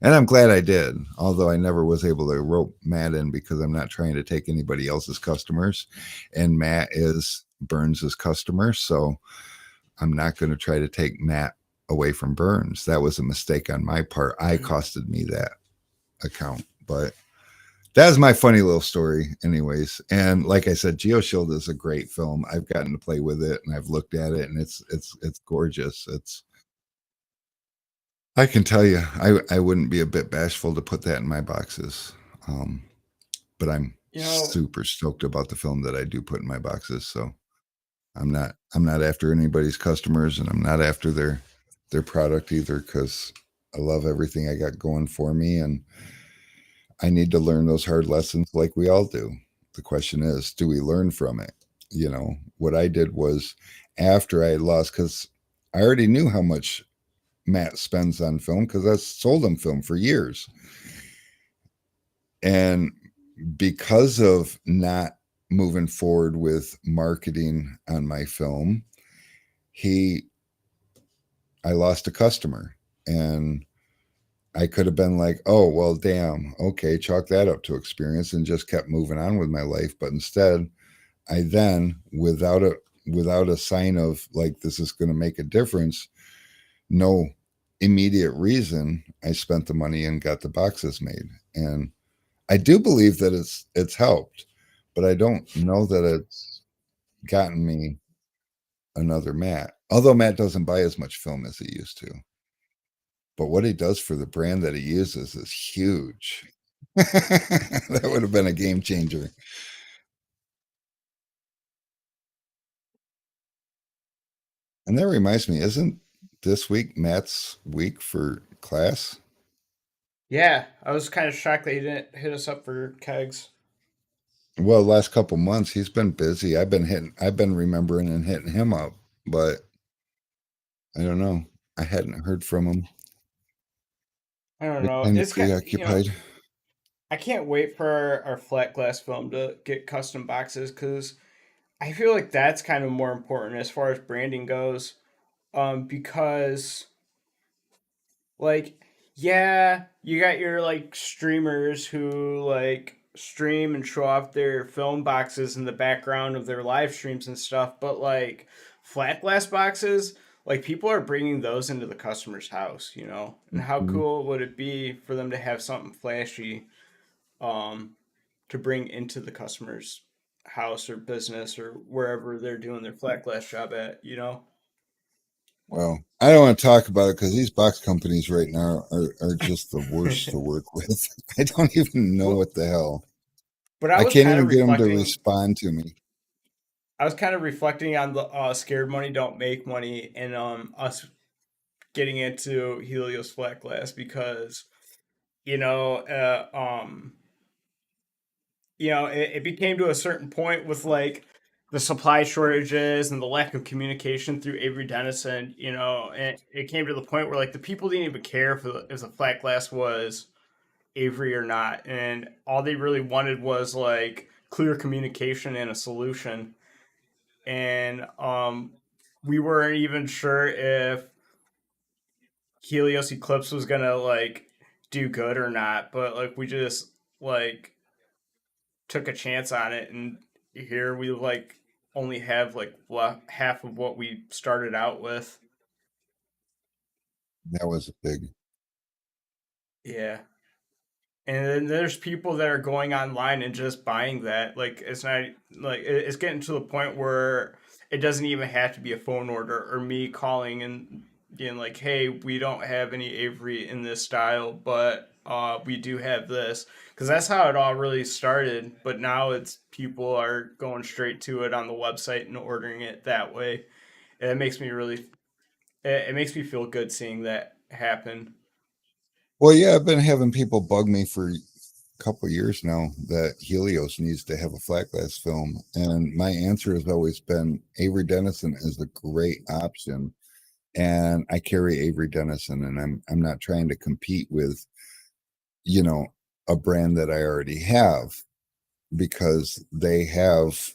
And I'm glad I did, although I never was able to rope Matt in because I'm not trying to take anybody else's customers. And Matt is Burns's customer. So I'm not going to try to take Matt away from Burns. That was a mistake on my part. I costed me that account. But that's my funny little story, anyways. And like I said, GeoShield is a great film. I've gotten to play with it and I've looked at it, and it's gorgeous. It's I can tell you, I wouldn't be a bit bashful to put that in my boxes. Um, but I'm You know, super stoked about the film that I do put in my boxes. So I'm not after anybody's customers, and I'm not after their product either, because I love everything I got going for me, and I need to learn those hard lessons like we all do. The question is, do we learn from it? You know, what I did was, after I had lost, because I already knew how much Matt spends on film because I sold him film for years. And because of not moving forward with marketing on my film, he I lost a customer. And I could have been like, oh, well, damn, okay, chalk that up to experience and just kept moving on with my life. But instead, I then, without a sign of like this is going to make a difference, no immediate reason, I spent the money and got the boxes made. And I do believe that it's helped, but I don't know that it's gotten me another Matt. Although Matt doesn't buy as much film as he used to. But what he does for the brand that he uses is huge. That would have been a game changer. And that reminds me, isn't this week Matt's week for class? yeah, I was kind of shocked that he didn't hit us up for kegs. Well, last couple months he's been busy. I've been remembering and hitting him up, but I don't know. I hadn't heard from him. I don't Been know. kind of It's got, preoccupied. I can't wait for our flat glass film to get custom boxes because I feel like that's kind of more important as far as branding goes. Because like, yeah, you got your like streamers who like stream and show off their film boxes in the background of their live streams and stuff, but like flat glass boxes, like people are bringing those into the customer's house, you know? And how Mhm. cool would it be for them to have something flashy um to bring into the customer's house or business or wherever they're doing their flat glass job at, you know? Well, I don't want to talk about it because these box companies right now are just the worst to work with. I don't even know Well, what the hell. but I I was can't kind of even get them to reflecting respond to me. I was kind of reflecting on the scared money don't make money and us getting into Helios flat glass because you know it became to a certain point with like the supply shortages and the lack of communication through Avery Dennison, you know, and it came to the point where like the people didn't even care if the flat glass was Avery or not, and all they really wanted was like clear communication and a solution. And we weren't even sure if Helios Eclipse was gonna like do good or not, but like we just like took a chance on it, and here we like only have like half of what we started out with. That was a big. Yeah, And then there's people that are going online and just buying that. Like it's not like it's getting to the point where it doesn't even have to be a phone order or me calling and being like, "Hey, we don't have any Avery in this style, but we do have this." Because that's how it all really started. But now it's people are going straight to it on the website and ordering it that way. And it makes me really, it makes me feel good seeing that happen. Well, yeah, I've been having people bug me for a couple of years now that Helios needs to have a flat glass film, and my answer has always been Avery Dennison is a great option, and I carry Avery Dennison, and I'm not trying to compete with, you know, a brand that I already have because they have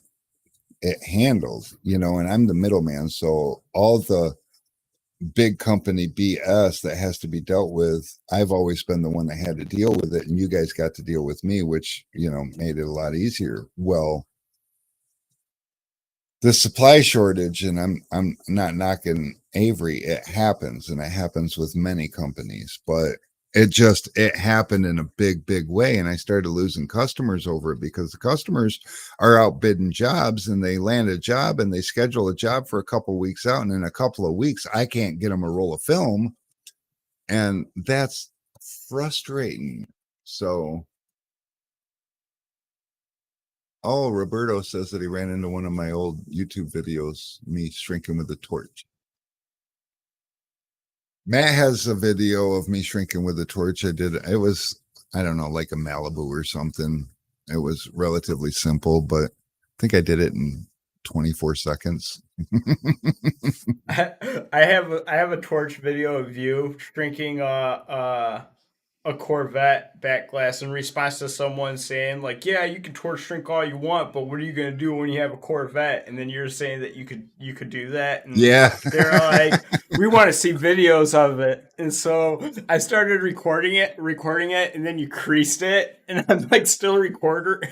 it handled, and I'm the middleman, so all the big company BS that has to be dealt with, I've always been the one that had to deal with it, and you guys got to deal with me, which made it a lot easier. Well, the supply shortage, and I'm not knocking Avery, it happens, and it happens with many companies, but it happened in a big way, and I started losing customers over it because the customers are out bidding jobs, and they land a job and they schedule a job for a couple of weeks out, and in a couple of weeks I can't get them a roll of film, and that's frustrating. So, oh, Roberto says that he ran into one of my old YouTube videos, me shrinking with a torch. Matt has a video of me shrinking with a torch. It was, I don't know, like a Malibu or something. It was relatively simple, but I think I did it in 24 seconds. I have a torch video of you shrinking a Corvette back glass in response to someone saying like, "Yeah, you can torch shrink all you want, but what are you gonna do when you have a Corvette?" And then you're saying that you could do that, and Yeah. they're like, "We want to see videos of it." And so I started recording it, and then you creased it, and I'm like still recording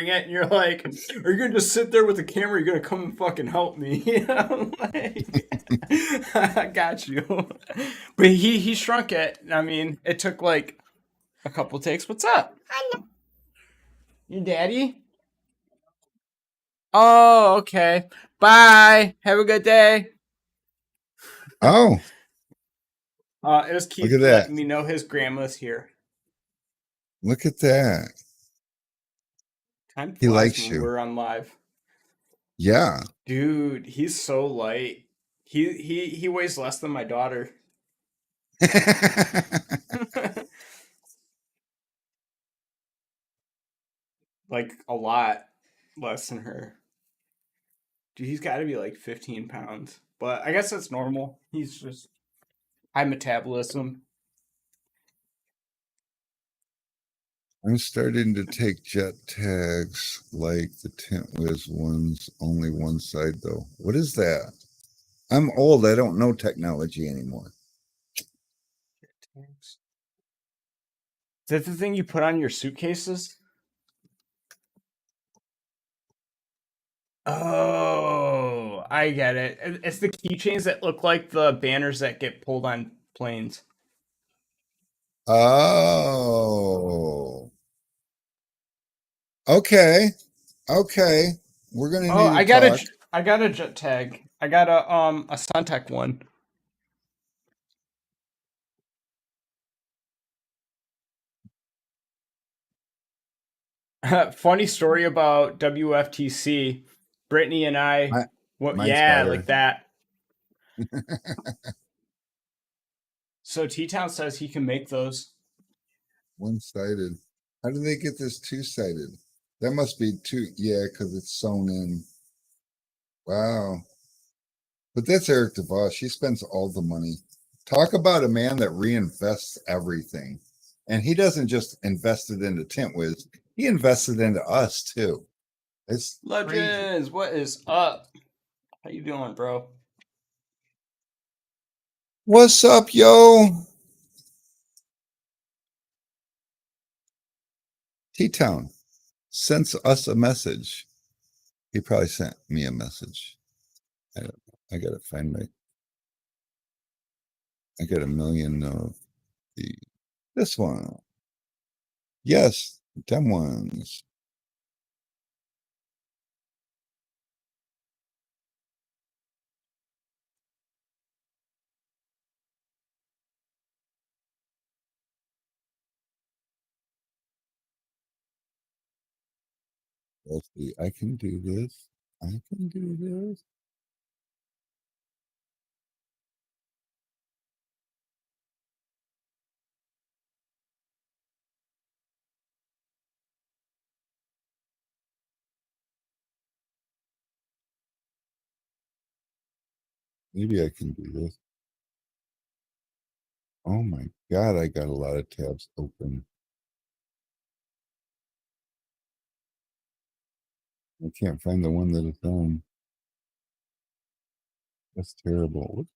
it, and you're like, "Are you gonna just sit there with the camera? Or are you gonna come and fucking help me?" I'm like, "I got you." But he shrunk it. I mean, it took like a couple takes. What's up? Your daddy? Oh, okay. Bye. Have a good day. Oh, It was look at Keith that. letting me know his grandma's here. Look at that. Time He flies likes when you. we're on live. Yeah. Dude, he's so light. He weighs less than my daughter. Like a lot less than her. Dude, he's got to be like 15 pounds. But I guess that's normal. He's just high metabolism. I'm starting to take jet tags like the Tint Wiz ones, only one side though. What is that? I'm old. I don't know technology anymore. Is that the thing you put on your suitcases? Oh, I get it. It's the keychains that look like the banners that get pulled on planes. Oh, okay. Okay. We're going to Oh, need to talk. I got a jet tag. I got a Suntech one. Funny story about WFTC. Brittany and I, My, well, mine's yeah, like better. that. So T Town says he can make those. One sided. How do they get this two sided? That must be two. Yeah, because it's sewn in. Wow. But that's Eric DeVos. She spends all the money. Talk about a man that reinvests everything. And he doesn't just invest it into Tintwiz, he invested into us too. It's crazy. Legends, what is up? How you doing, bro? What's up, yo? T Town sends us a message. He probably sent me a message. I, I gotta find my. I got a million of the this one. Yes, them ones. Let's see. I can do this. I can do this. Maybe I can do this. Oh my God, I got a lot of tabs open. I can't find the one that it's on. That's terrible.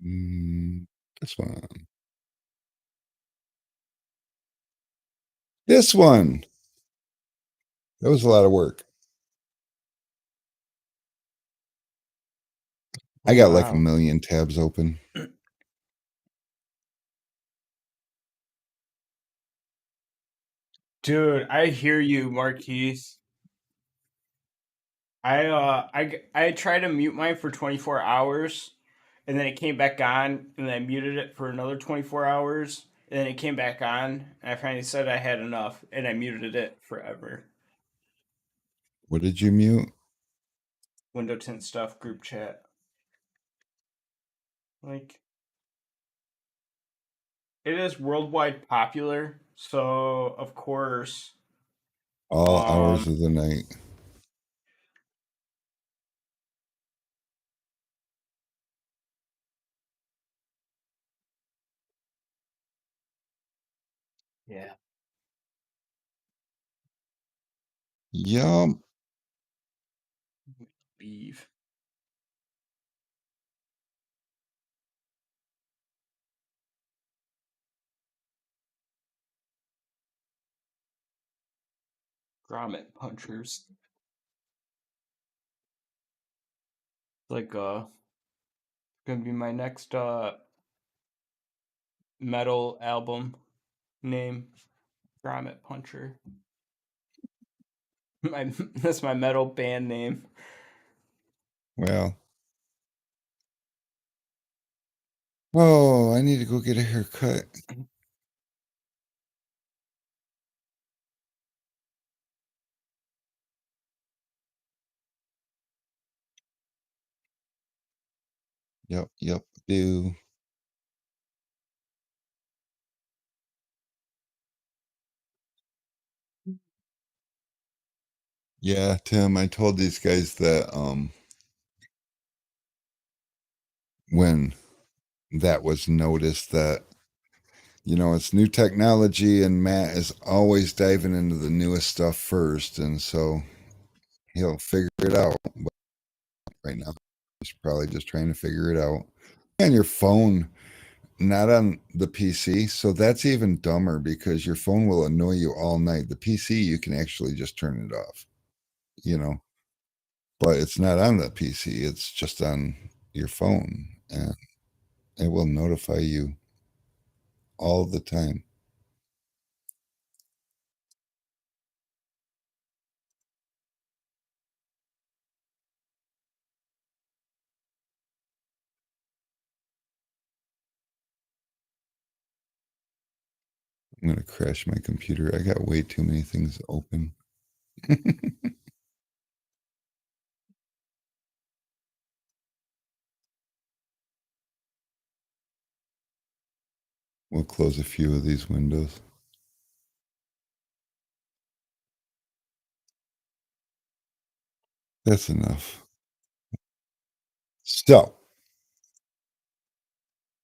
Mm, this one. This one. That was a lot of work. I got like a Wow. million tabs open. Dude, I hear you, Marquise. I tried to mute mine for 24 hours and then it came back on and then I muted it for another 24 hours and then it came back on and I finally said I had enough and I muted it forever. What did you mute? Window tint stuff group chat. Like it is worldwide popular, so of course All um hours of the night. yeah, Yup. leave. Grommet punchers. Like gonna be my next metal album name. Grommet Puncher. My that's my metal band name. Well. Oh, I need to go get a haircut. Yep, do. Yeah, Tim, I told these guys that when that was noticed that it's new technology and Matt is always diving into the newest stuff first, and so he'll figure it out. But right now, he's probably just trying to figure it out. On your phone, not on the PC. So that's even dumber because your phone will annoy you all night. The PC, you can actually just turn it off, you know, but it's not on the PC. It's just on your phone and it will notify you all the time. I'm going to crash my computer. I got way too many things open. We'll close a few of these windows. That's enough. So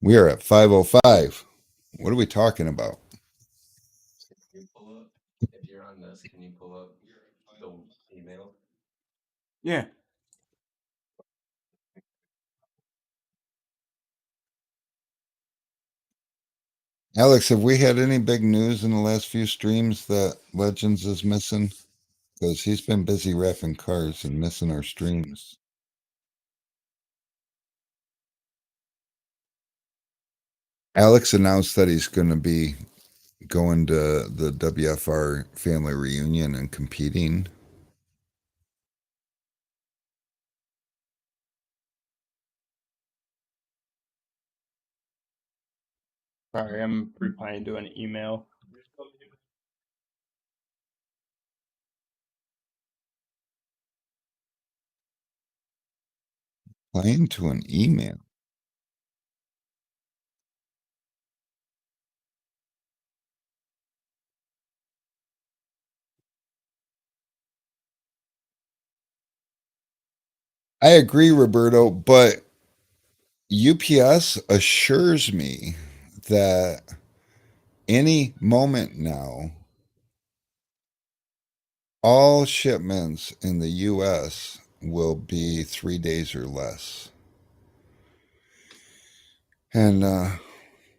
we are at 5:05. What are we talking about? Yeah. Alex, have we had any big news in the last few streams that Legends is missing? because he's been busy reffing cars and missing our streams. Alex announced that he's going to be going to the WFR family reunion and competing. Sorry, I'm replying to an email. Playing to an email. I agree, Roberto, but UPS assures me that any moment now, all shipments in the US will be 3 days or less. And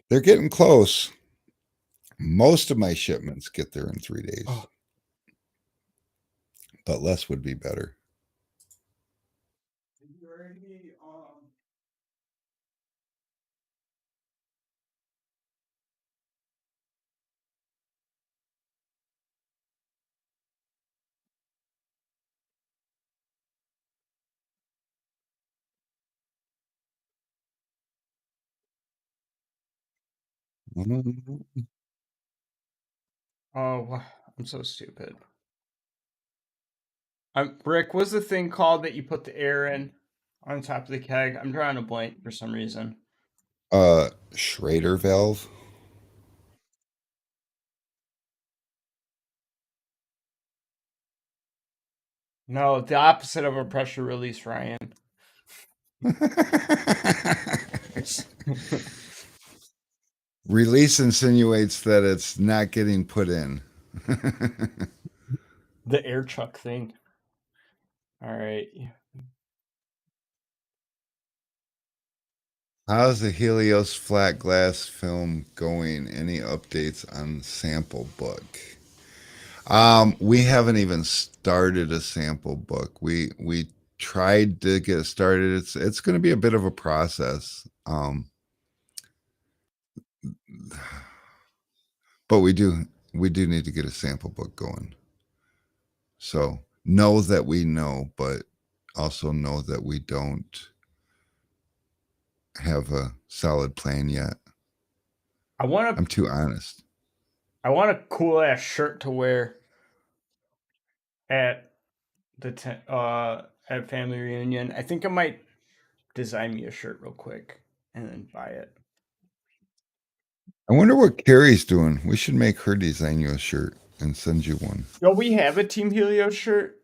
they're getting close. Most of my shipments get there in 3 days, Oh. but less would be better. Oh, I'm so stupid. Rick, what's the thing called that you put the air in on top of the keg? I'm drawing a blank for some reason. Schrader valve. No, the opposite of a pressure release, Ryan. Release insinuates that it's not getting put in. The air chuck thing. All right. How's the Helios flat glass film going? Any updates on sample book? We haven't even started a sample book. We tried to get started. It's going to be a bit of a process. But we do need to get a sample book going. So know that we know, but also know that we don't have a solid plan yet. I'm too honest. I want a cool ass shirt to wear at the at family reunion. I think I might design me a shirt real quick and then buy it. I wonder what Carrie's doing. We should make her design you a shirt and send you one. Yo, we have a Team Helios shirt.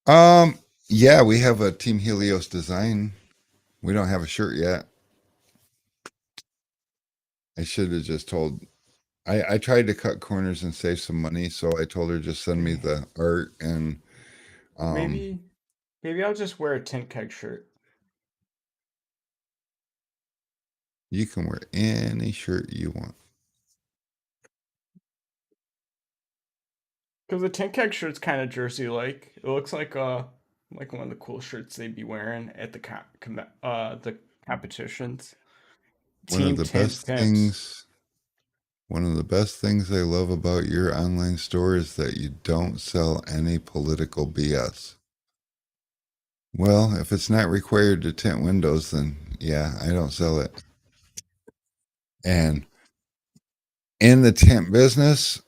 Yeah, we have a Team Helios design. We don't have a shirt yet. I should have just told. I tried to cut corners and save some money, so I told her just send me the art and Maybe I'll just wear a Tint Keg shirt. You can wear any shirt you want. Because the Tint Keg shirt's kind of jersey like. It looks like one of the cool shirts they'd be wearing at the the competitions. One of Team the Tint best Pimps. things One of the best things I love about your online store is that you don't sell any political BS. Well, if it's not required to tint windows, then yeah, I don't sell it. And in the tint business,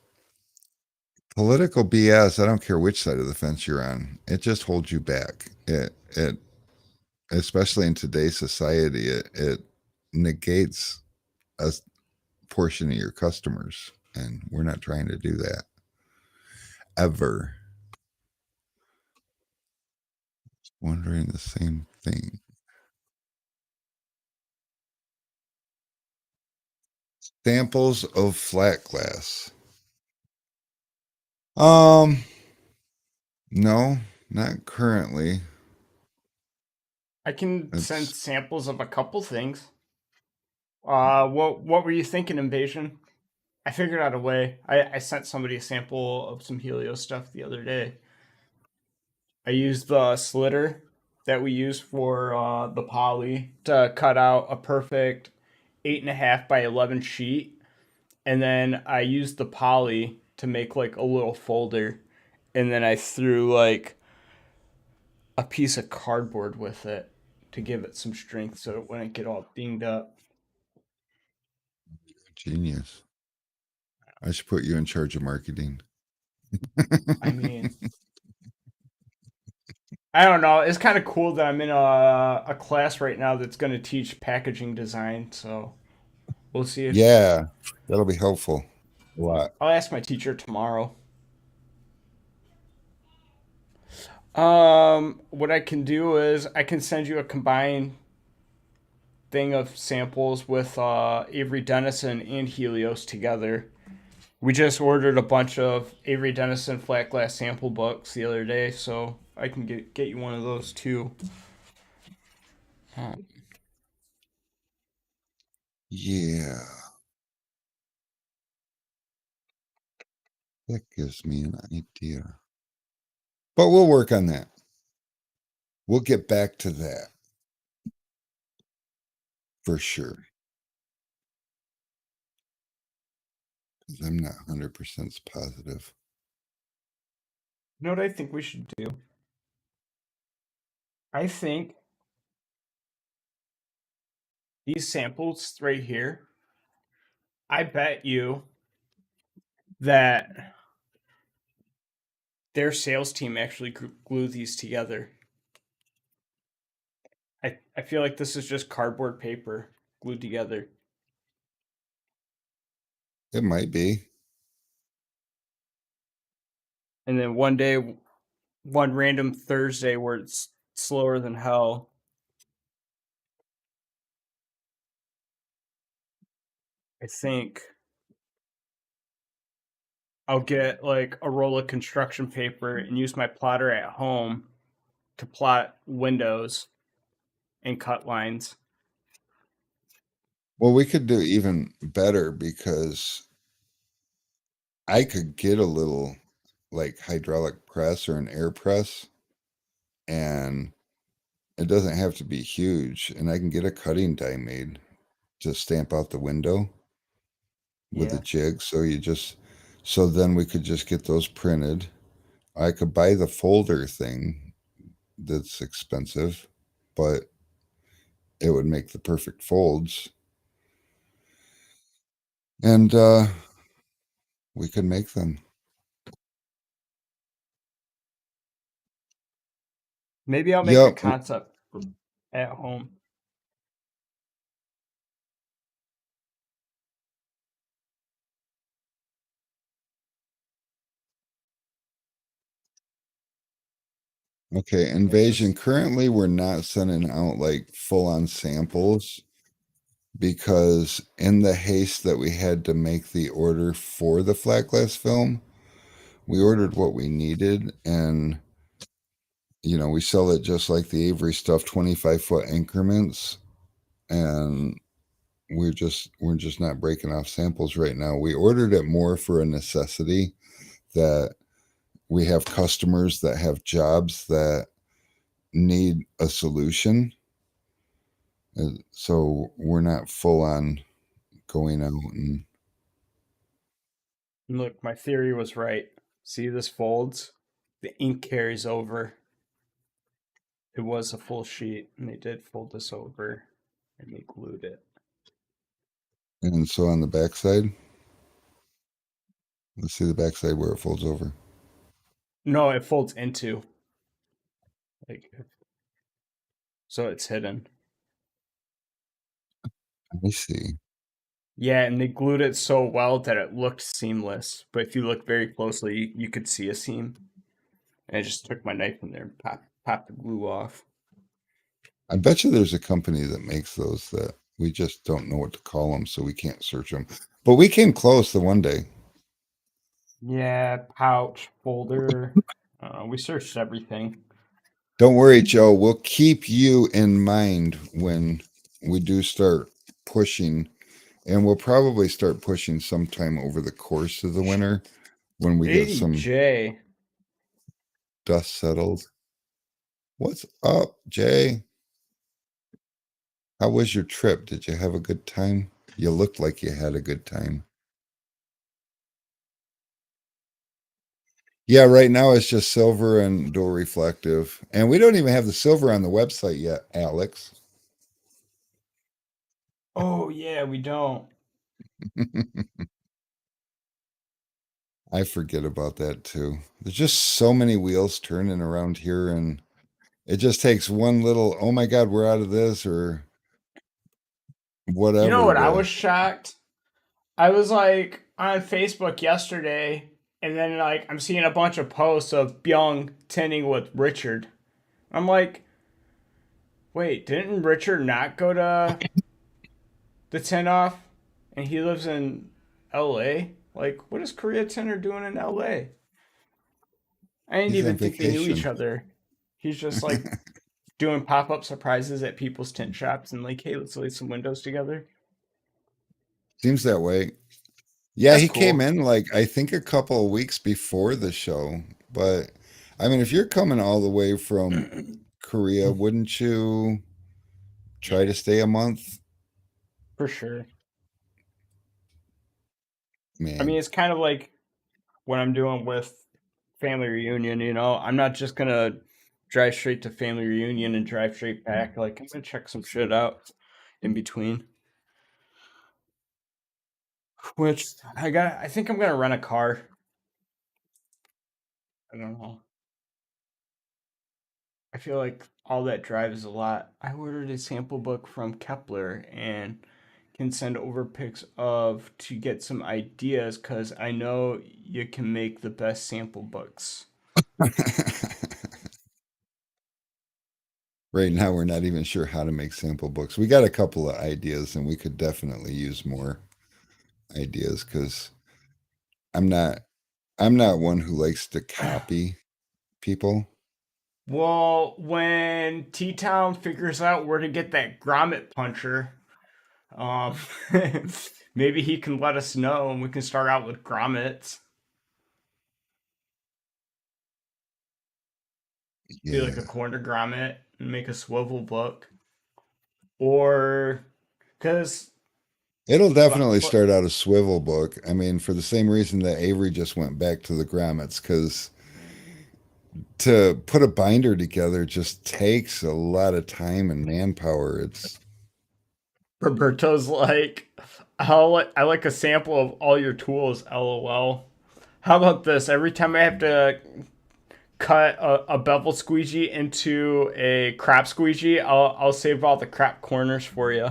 political BS, I don't care which side of the fence you're on, it just holds you back. It especially in today's society, it negates a portion of your customers. And we're not trying to do that. Ever. Wondering the same thing. Samples of flat glass. No, not currently. I can send It's samples of a couple things. What were you thinking, Invasion? I figured out a way. I sent somebody a sample of some Helio stuff the other day. I used the slitter that we use for the poly to cut out a perfect 8.5 by 11 sheet, and then I used the poly to make like a little folder, and then I threw like a piece of cardboard with it to give it some strength so it wouldn't get all dinged up. Genius. I should put you in charge of marketing. I mean, I don't know. It's kind of cool that I'm in a class right now that's going to teach packaging design. So we'll see if Yeah, that'll be helpful. A lot. I'll ask my teacher tomorrow. What I can do is I can send you a combined thing of samples with Avery Dennison and Helios together. We just ordered a bunch of Avery Dennison flat glass sample books the other day, so I can get you one of those too. Um, Yeah, that gives me an idea. But we'll work on that. We'll get back to that for sure. 'Cause I'm not 100% positive. you know what I think we should do? I think these samples right here, I bet you that their sales team actually glued these together. I feel like this is just cardboard paper glued together. It might be. And then one day, one random Thursday where it's slower than hell, I think I'll get like a roll of construction paper and use my plotter at home to plot windows and cut lines. Well, we could do even better because I could get a little like hydraulic press or an air press, and it doesn't have to be huge. And I can get a cutting die made to stamp out the window with a Yeah. jig. So then we could just get those printed. I could buy the folder thing that's expensive, but it would make the perfect folds. And we could make them. Maybe I'll make a Yep. concept at home. Okay. Yeah, Invasion. this Currently, we're not sending out like full on samples because in the haste that we had to make the order for the flat glass film, we ordered what we needed, and we sell it just like the Avery stuff, 25-foot increments, and we're just not breaking off samples right now. We ordered it more for a necessity that we have customers that have jobs that need a solution. So we're not full on going out and look, my theory was right. See this folds? The ink carries over. It was a full sheet, and they did fold this over, and they glued it. so on the backside, let's see the backside where it folds over. No, it folds into like so it's hidden. I see. Yeah, and they glued it so well that it looked seamless. But if you look very closely, you could see a seam. And I just took my knife in there and popped the glue off. I bet you there's a company that makes those that we just don't know what to call them, so we can't search them. But we came close the one day. Yeah, pouch, folder. We searched everything. Don't worry, Joe. We'll keep you in mind when we do start pushing And we'll probably start pushing sometime over the course of the winter when we get some ADJ. dust settled. What's up, Jay? How was your trip? Did you have a good time? You looked like you had a good time. Yeah, right now it's just silver and dual reflective. And we don't even have the silver on the website yet, Alex. Oh yeah, we don't. I forget about that too. There's just so many wheels turning around here, and it just takes one little, oh my God, we're out of this or You know whatever what? I to. was shocked. I was like on Facebook yesterday, and then like I'm seeing a bunch of posts of Byung tinning with Richard. I'm like, wait, didn't Richard not go to the tin off, and he lives in L.A.? Like, what is Korea Tinner doing in L.A.? I didn't He's on even think they knew each vacation. other. He's just like doing pop up surprises at people's tint shops and like, hey, let's light some windows together. Seems that way. Yeah, That's he came cool. in like I think a couple of weeks before the show. But I mean, if you're coming all the way from Korea, wouldn't you try Yeah, to stay a month? for sure. I mean, Man, it's kind of like what I'm doing with family reunion. I'm not just gonna drive straight to family reunion and drive straight back. Like, I'm gonna check some shit out in between. Which I think I'm gonna rent a car. I don't know. I feel like all that drive is a lot. I ordered a sample book from Kepler and can send over pics of to get some ideas because I know you can make the best sample books. right now we're not even sure how to make sample books. We got a couple of ideas, and we could definitely use more ideas because I'm not I'm not one who likes to copy people. Well, when T Town figures out where to get that grommet puncher, um, maybe he can let us know and we can start out with grommets. Do like a Yeah. corner grommet and make a swivel book. Or, because, It'll but, definitely but start out a swivel book. I mean, for the same reason that Avery just went back to the grommets, because to put a binder together just takes a lot of time and manpower. It's Roberto's like, I like a sample of all your tools, lol. How about this? Every time I have to cut a bevel squeegee into a crap squeegee, I'll save all the crap corners for you.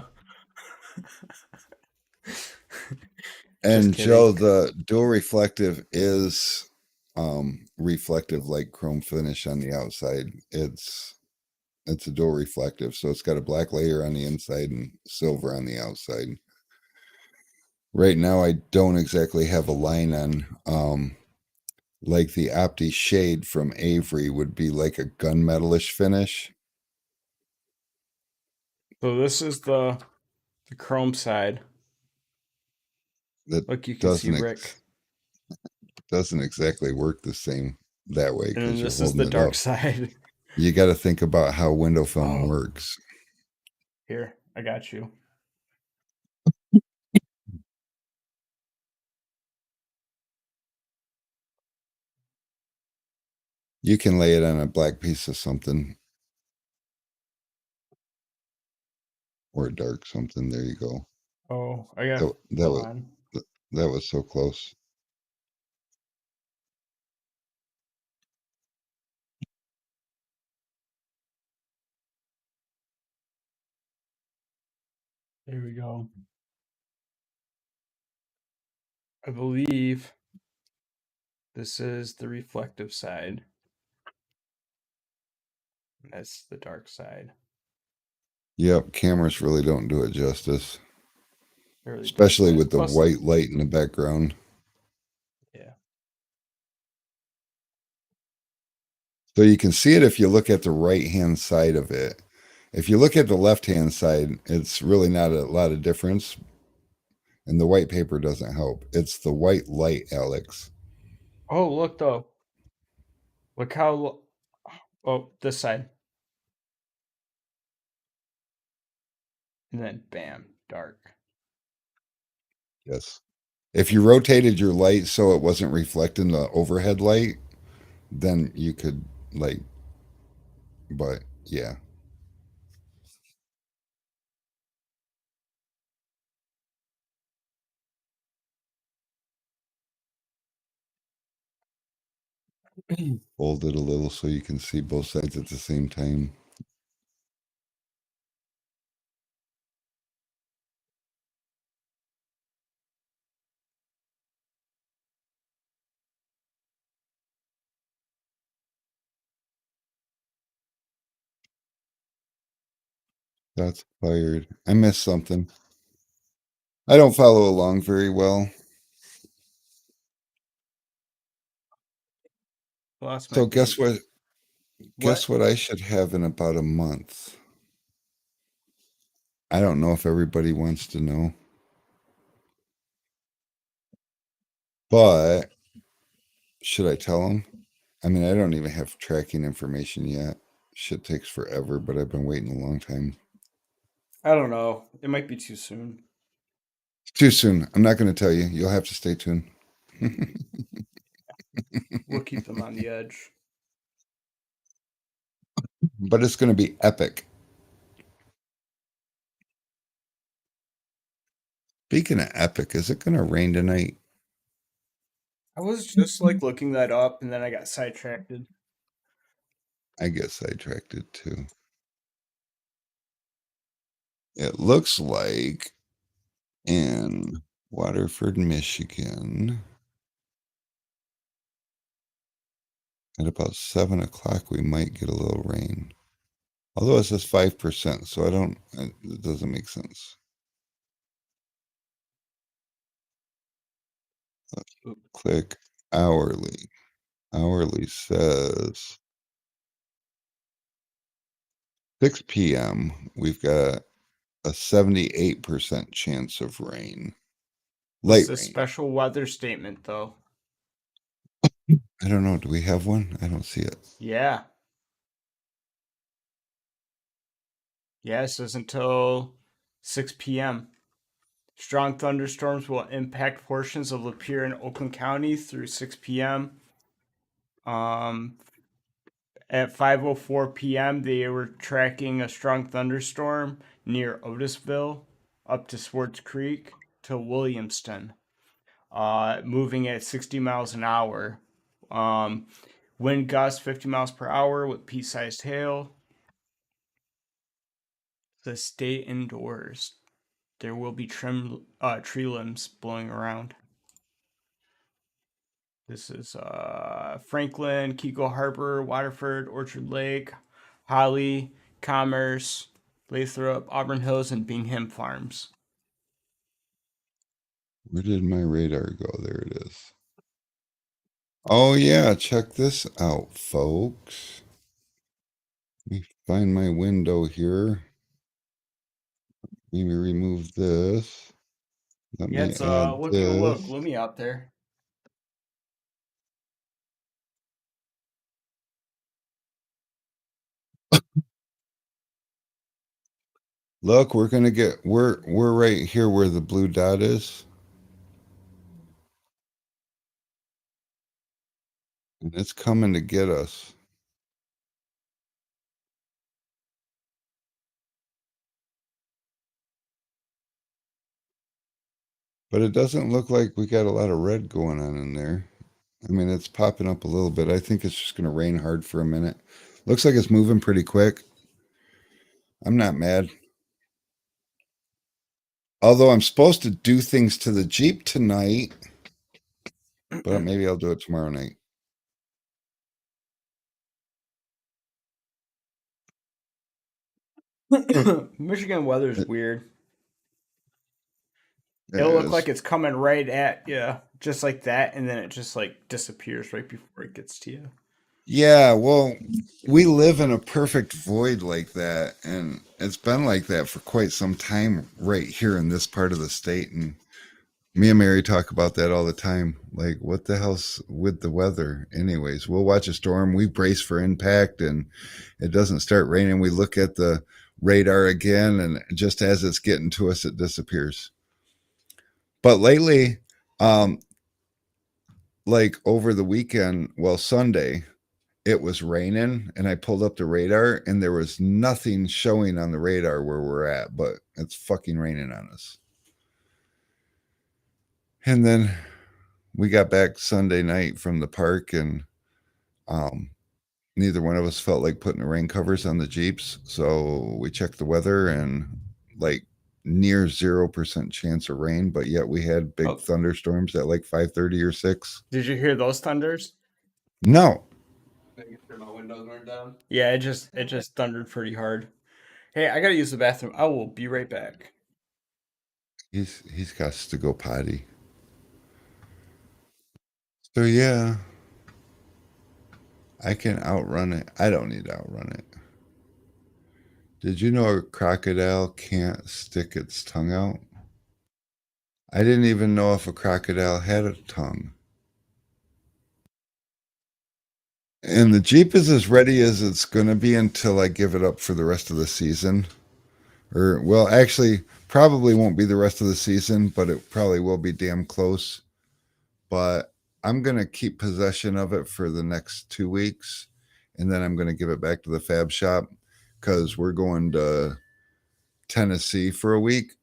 Just and kidding. Joe, the dual reflective is reflective like chrome finish on the outside. It's a dual reflective, so it's got a black layer on the inside and silver on the outside. Right now, I don't exactly have a line on. Like the Opti shade from Avery would be like a gunmetalish finish. So this is the chrome side. That Look, you can see doesn't Rick, doesn't exactly work the same that way and then because you're this is holding the it dark up. side. You got to think about how window film Oh, works. here, I got you. You can lay it on a black piece of something or a dark something. There you go. Oh, I got That that hold was on. that was so close. There we go. I believe this is the reflective side. That's the dark side. Yep, cameras really don't do it justice, It really especially doesn't. with the Plus, the white light in the background. yeah. So you can see it if you look at the right hand side of it. If you look at the left hand side, it's really not a lot of difference. and the white paper doesn't help. It's the white light, Alex. Oh, look though. Look how. Oh, this side, and then bam, dark. Yes. If you rotated your light so it wasn't reflecting the overhead light, then you could like, but yeah. Fold it a little so you can see both sides at the same time. That's fired. I missed something. I don't follow along very well. Lost my So guess page. what? Guess What? what I should have in about a month. I don't know if everybody wants to know, but should I tell them? I mean, I don't even have tracking information yet. Shit takes forever, but I've been waiting a long time. I don't know. It might be too soon. Too soon. I'm not going to tell you. You'll have to stay tuned. We'll keep them on the edge. But it's going to be epic. Speaking of epic, is it going to rain tonight? I was just like looking that up, and then I got sidetracked. I get sidetracked too. It looks like in Waterford, Michigan, at about 7 o'clock, we might get a little rain. Although it says 5%, so it doesn't make sense. Click hourly. Hourly says 6 p.m. We've got a 78% chance of rain. What's Light this rain. special weather statement, though? I don't know. Do we have one? I don't see it. Yeah. Yeah, it says until 6 p.m. Strong thunderstorms will impact portions of Lapeer and Oakland County through 6 p.m. Um, at 5:04 p.m., they were tracking a strong thunderstorm near Otisville up to Swartz Creek to Williamston, moving at 60 miles an hour. Um, Wind gusts 50 miles per hour with pea-sized hail. The stay indoors. There will be tree limbs blowing around. This is Franklin, Kiko Harbor, Waterford, Orchard Lake, Holly, Commerce, Lathrop, Auburn Hills, and Bingham Farms. Where did my radar go? There it is. Oh, yeah. Check this out, folks. Let me find my window here. Let me remove this. Let Yeah, me it's add looking a little this. gloomy out there. Look, we're right here where the blue dot is. And it's coming to get us. But it doesn't look like we got a lot of red going on in there. I mean, it's popping up a little bit. I think it's just going to rain hard for a minute. Looks like it's moving pretty quick. I'm not mad. Although I'm supposed to do things to the Jeep tonight, but maybe I'll do it tomorrow night. Michigan weather's It weird. It'll look like is. it's coming right at you, just like that, and then it just like disappears right before it gets to you. Yeah, well, we live in a perfect void like that, and it's been like that for quite some time right here in this part of the state. And Me and Mary talk about that all the time. Like, what the hell's with the weather? Anyways, we'll watch a storm. We brace for impact, and it doesn't start raining. We look at the radar again, and just as it's getting to us, it disappears. But lately, um, like over the weekend, well, Sunday, it was raining, and I pulled up the radar, and there was nothing showing on the radar where we're at, but it's fucking raining on us. And then we got back Sunday night from the park, and um, neither one of us felt like putting the rain covers on the Jeeps. So we checked the weather, and like near 0% chance of rain, but yet we had big Oh, thunderstorms at like 5:30 or 6. did you hear those thunders? No, Making sure my windows weren't down. Yeah, it just thundered pretty hard. Hey, I gotta use the bathroom. I will be right back. he's got to go potty. So yeah, I can outrun it. I don't need to outrun it. Did you know a crocodile can't stick its tongue out? I didn't even know if a crocodile had a tongue. And the Jeep is as ready as it's going to be until I give it up for the rest of the season. Or, well, actually, probably won't be the rest of the season, but it probably will be damn close. But I'm going to keep possession of it for the next 2 weeks. And then I'm going to give it back to the fab shop because we're going to Tennessee for a week.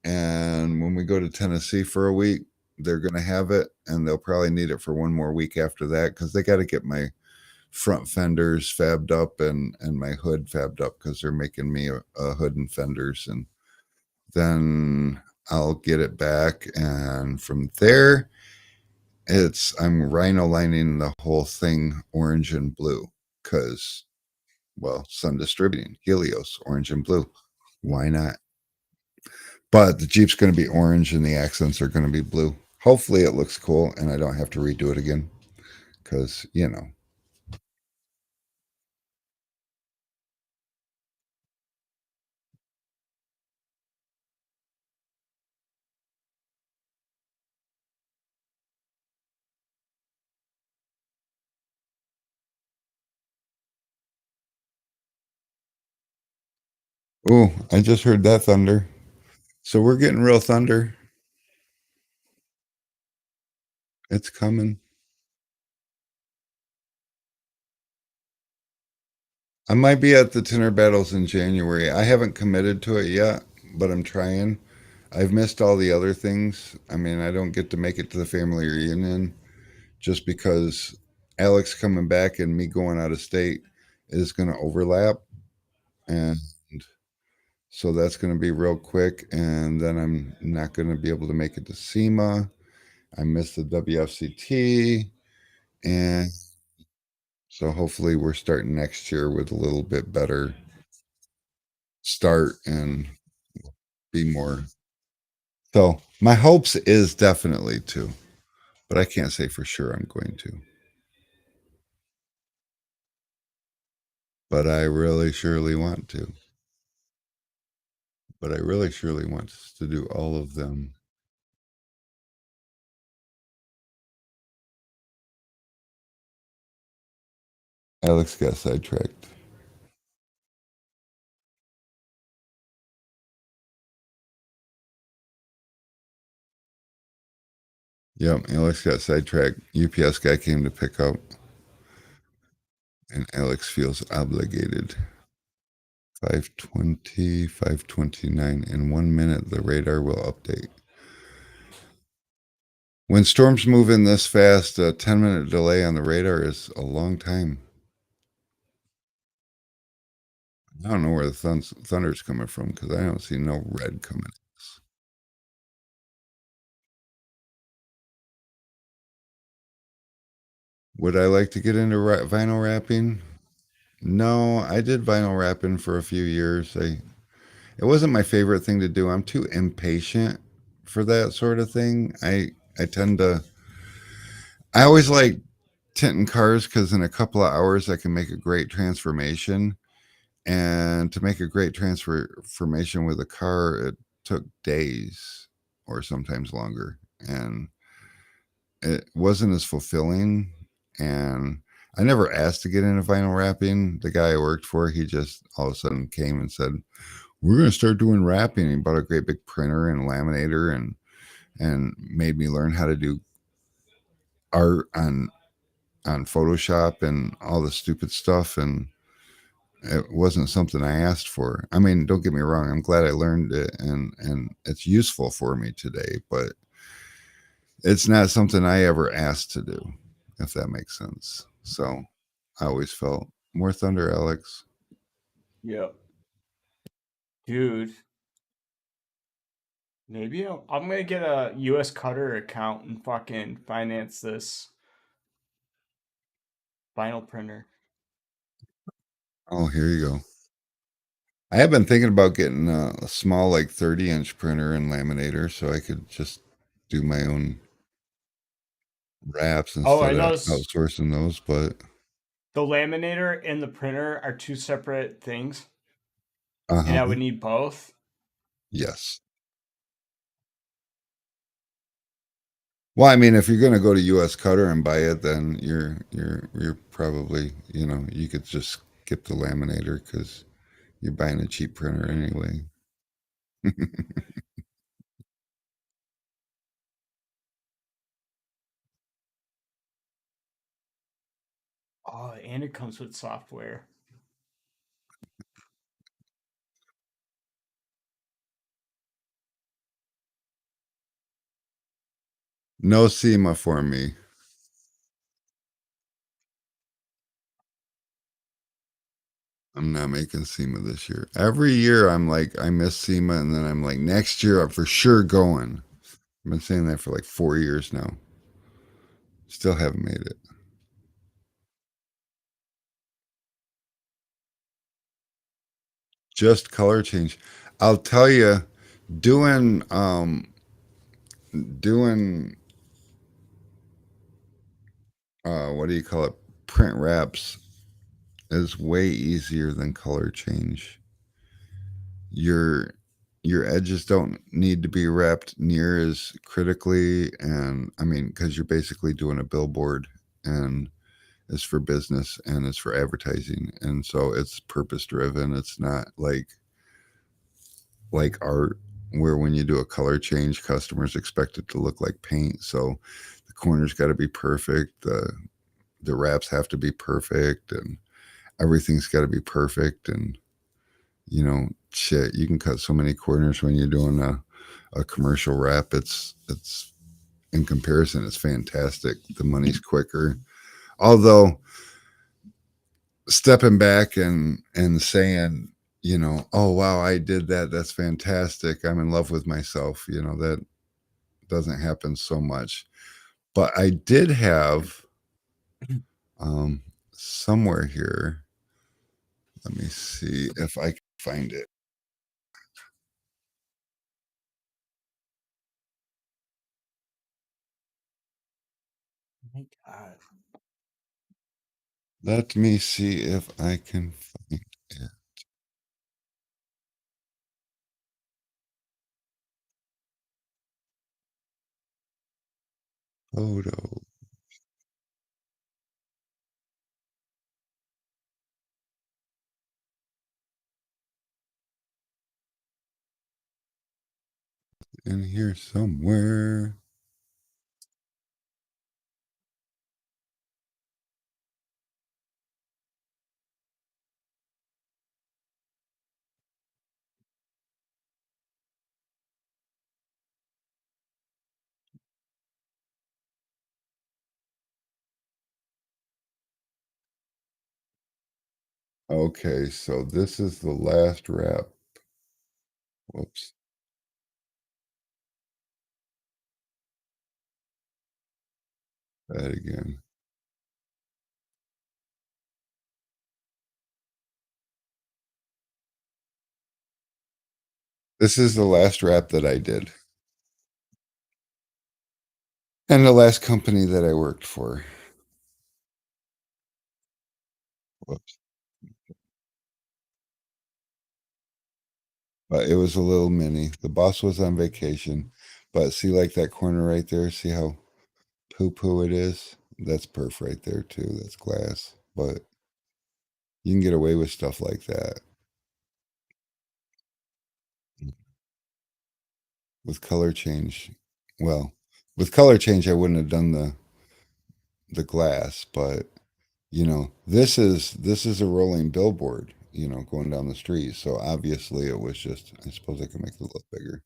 And when we go to Tennessee for a week, they're going to have it, and they'll probably need it for one more week after that because they got to get my front fenders fabbed up and my hood fabbed up because they're making me a hood and fenders, and then I'll get it back, and from there I'm rhino lining the whole thing orange and blue because, well, Sun Distributing, Helios, orange and blue, why not? But the Jeep's going to be orange and the accents are going to be blue. Hopefully it looks cool and I don't have to redo it again because, you know. Oh, I just heard that thunder. So we're getting real thunder. It's coming. I might be at the Tinner Battles in January. I haven't committed to it yet, but I'm trying. I've missed all the other things. I mean, I don't get to make it to the family reunion just because Alex coming back and me going out of state is going to overlap. And so that's going to be real quick. And then I'm not going to be able to make it to SEMA. I missed the WFCT. And so hopefully we're starting next year with a little bit better start and be more. So my hopes is definitely to, but I can't say for sure I'm going to. But I really surely want to. But I really surely want to do all of them. Alex got sidetracked. Yep, Alex got sidetracked. UPS guy came to pick up, and Alex feels obligated. 5:20, 5:29. In 1 minute, the radar will update. When storms move in this fast, a 10-minute delay on the radar is a long time. I don't know where the thunder's coming from because I don't see no red coming. Would I like to get into vinyl wrapping? No, I did vinyl wrapping for a few years. It wasn't my favorite thing to do. I'm too impatient for that sort of thing. I tend to. I always like tinting cars because in a couple of hours I can make a great transformation. And to make a great transformation with a car, it took days. or sometimes longer. And it wasn't as fulfilling. And I never asked to get into vinyl wrapping. The guy I worked for, he just all of a sudden came and said, "We're going to start doing wrapping." He bought a great big printer and laminator and made me learn how to do art on Photoshop and all the stupid stuff. And it wasn't something I asked for. I mean, don't get me wrong. I'm glad I learned it and it's useful for me today, but it's not something I ever asked to do, if that makes sense. So I always felt more thunder, Alex. Yep. Dude, maybe I'm gonna get a US Cutter account and fucking finance this vinyl printer. Oh, here you go. I have been thinking about getting a small, like 30-inch printer and laminator so I could just do my own wraps Oh, I instead of noticed outsourcing those. But the laminator and the printer are two separate things, and I uh-huh. would need both. Yes. Well, I mean, if you're going to go to US Cutter and buy it, then you're probably, you could just skip the laminator because you're buying a cheap printer anyway. Oh, and it comes with software. No SEMA for me. I'm not making SEMA this year. Every year I'm like, I miss SEMA, and then I'm like, next year I'm for sure going. I've been saying that for like 4 years now. Still haven't made it. Just color change. I'll tell you, doing doing what do you call it? Print wraps is way easier than color change. Your your edges don't need to be wrapped near as critically, and I mean, because you're basically doing a billboard, and it's for business and it's for advertising, and so it's purpose driven. It's not like art where when you do a color change, customers expect it to look like paint. So the corners got to be perfect. The wraps have to be perfect, and everything's got to be perfect. And shit, you can cut so many corners when you're doing a commercial wrap. It's in comparison, it's fantastic. The money's quicker. Although stepping back and saying, oh wow, I did that. That's fantastic. I'm in love with myself. That doesn't happen so much. But I did have um somewhere here. Let me see if I can find it. Oh my God. Let me see if I can find it. Photo. In here somewhere. Okay, so this is the last wrap. Whoops. That again. This is the last wrap that I did. And the last company that I worked for. Whoops. But it was a little mini. The boss was on vacation, But see, like that corner right there, see how poo poo it is? That's perf right there, too. That's glass. But you can get away with stuff like that. With color change, well, with color change, I wouldn't have done the glass, but this is a rolling billboard, going down the street. So obviously, it was just. I suppose I could make it a little bigger.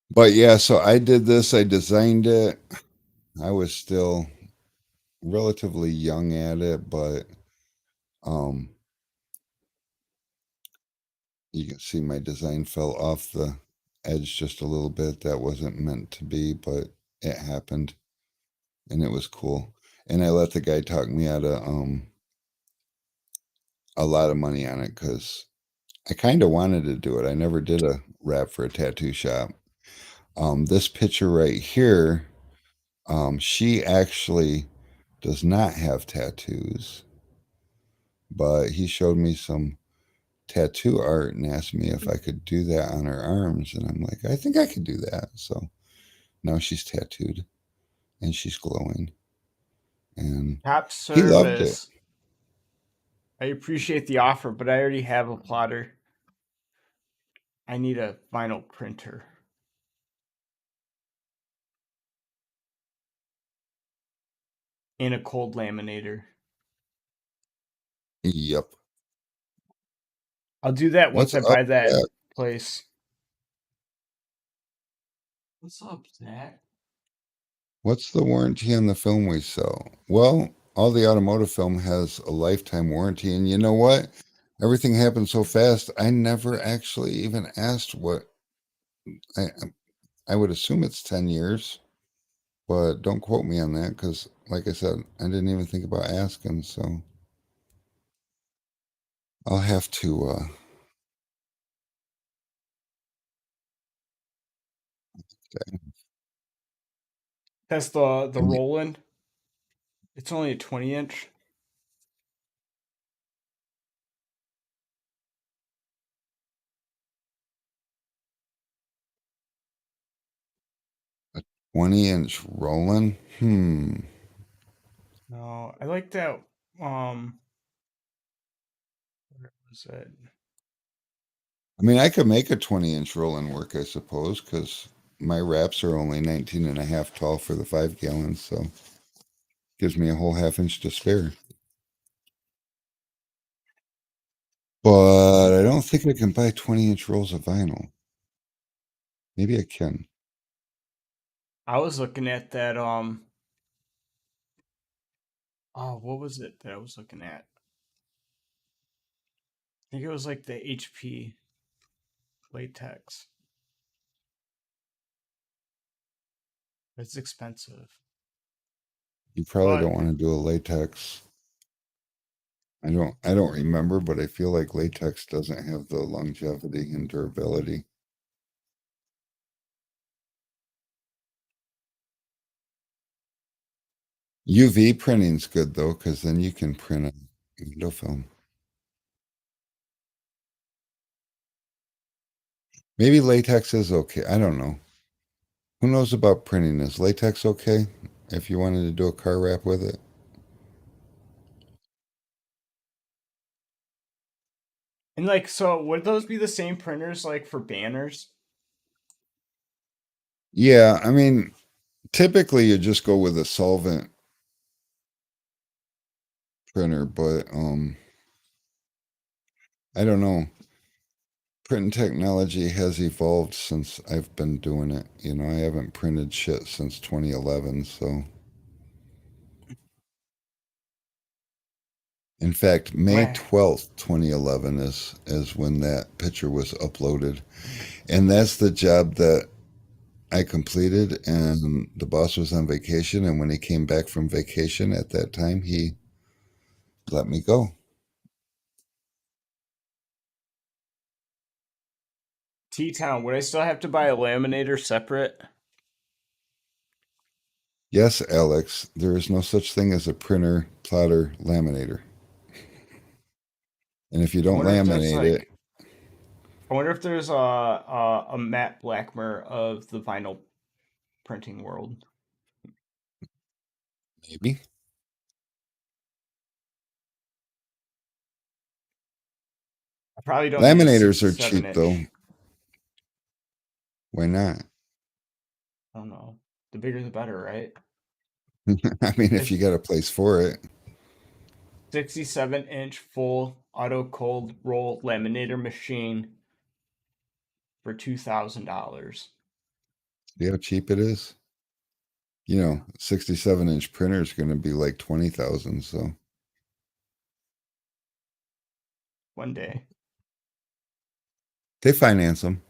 But yeah, so I did this. I designed it. I was still relatively young at it, but um, you can see my design fell off the edge just a little bit. That wasn't meant to be, but it happened, and it was cool. And I let the guy talk me out of a lot of money on it because I kind of wanted to do it. I never did a wrap for a tattoo shop. This picture right here, she actually does not have tattoos, but he showed me some tattoo art and asked me if I could do that on her arms. And I'm like, I think I could do that. So now she's tattooed and she's glowing. And Top he loved it. service. I appreciate the offer, but I already have a plotter. I need a vinyl printer and a cold laminator. Yep. I'll do that once What's I up, buy that Zach? place. What's up, Zach? What's the warranty on the film we sell? Well, all the automotive film has a lifetime warranty. And you know what? Everything happened so fast, I never actually even asked what I, I would assume it's 10 years, but don't quote me on that because, like I said, I didn't even think about asking. So I'll have to. That's the I mean, Roland. It's only a 20-inch. a 20-inch Roland. No, I like that. Um, where was it? I mean, I could make a 20-inch Roland work, I suppose, because my wraps are only 19 and a half tall for the 5 gallons. So gives me a whole half inch to spare. But I don't think I can buy 20-inch rolls of vinyl. Maybe I can. I was looking at that. Oh, what was it that I was looking at? I think it was like the HP latex. It's expensive, You probably but don't want to do a latex. I don't remember, but I feel like latex doesn't have the longevity and durability. UV printing's good though, because then you can print a window film. Maybe latex is okay. I don't know. Who knows about printing? Is latex okay if you wanted to do a car wrap with it? and like so, would those be the same printers like for banners? Yeah, I mean, typically you just go with a solvent printer, but I don't know. Printing technology has evolved since I've been doing it. I haven't printed shit since 2011, so in fact, May Where? 12th, 2011 is when that picture was uploaded. And that's the job that I completed, and the boss was on vacation, and when he came back from vacation at that time, he let me go. T Town. Would I still have to buy a laminator separate? Yes, Alex, there is no such thing as a printer, plotter, laminator. And if you I don't wonder if there's laminate it, like I wonder if there's a Matt Blackmer of the vinyl printing world. Maybe. I probably don't need a Laminators are 67 cheap though. inch. Why not? I don't know. The bigger the better, right? I mean, if you It's got a place for it. 67-inch full auto cold roll laminator machine for $2,000. See how cheap it is? 67-inch printer is going to be like 20,000. So One day. they finance them.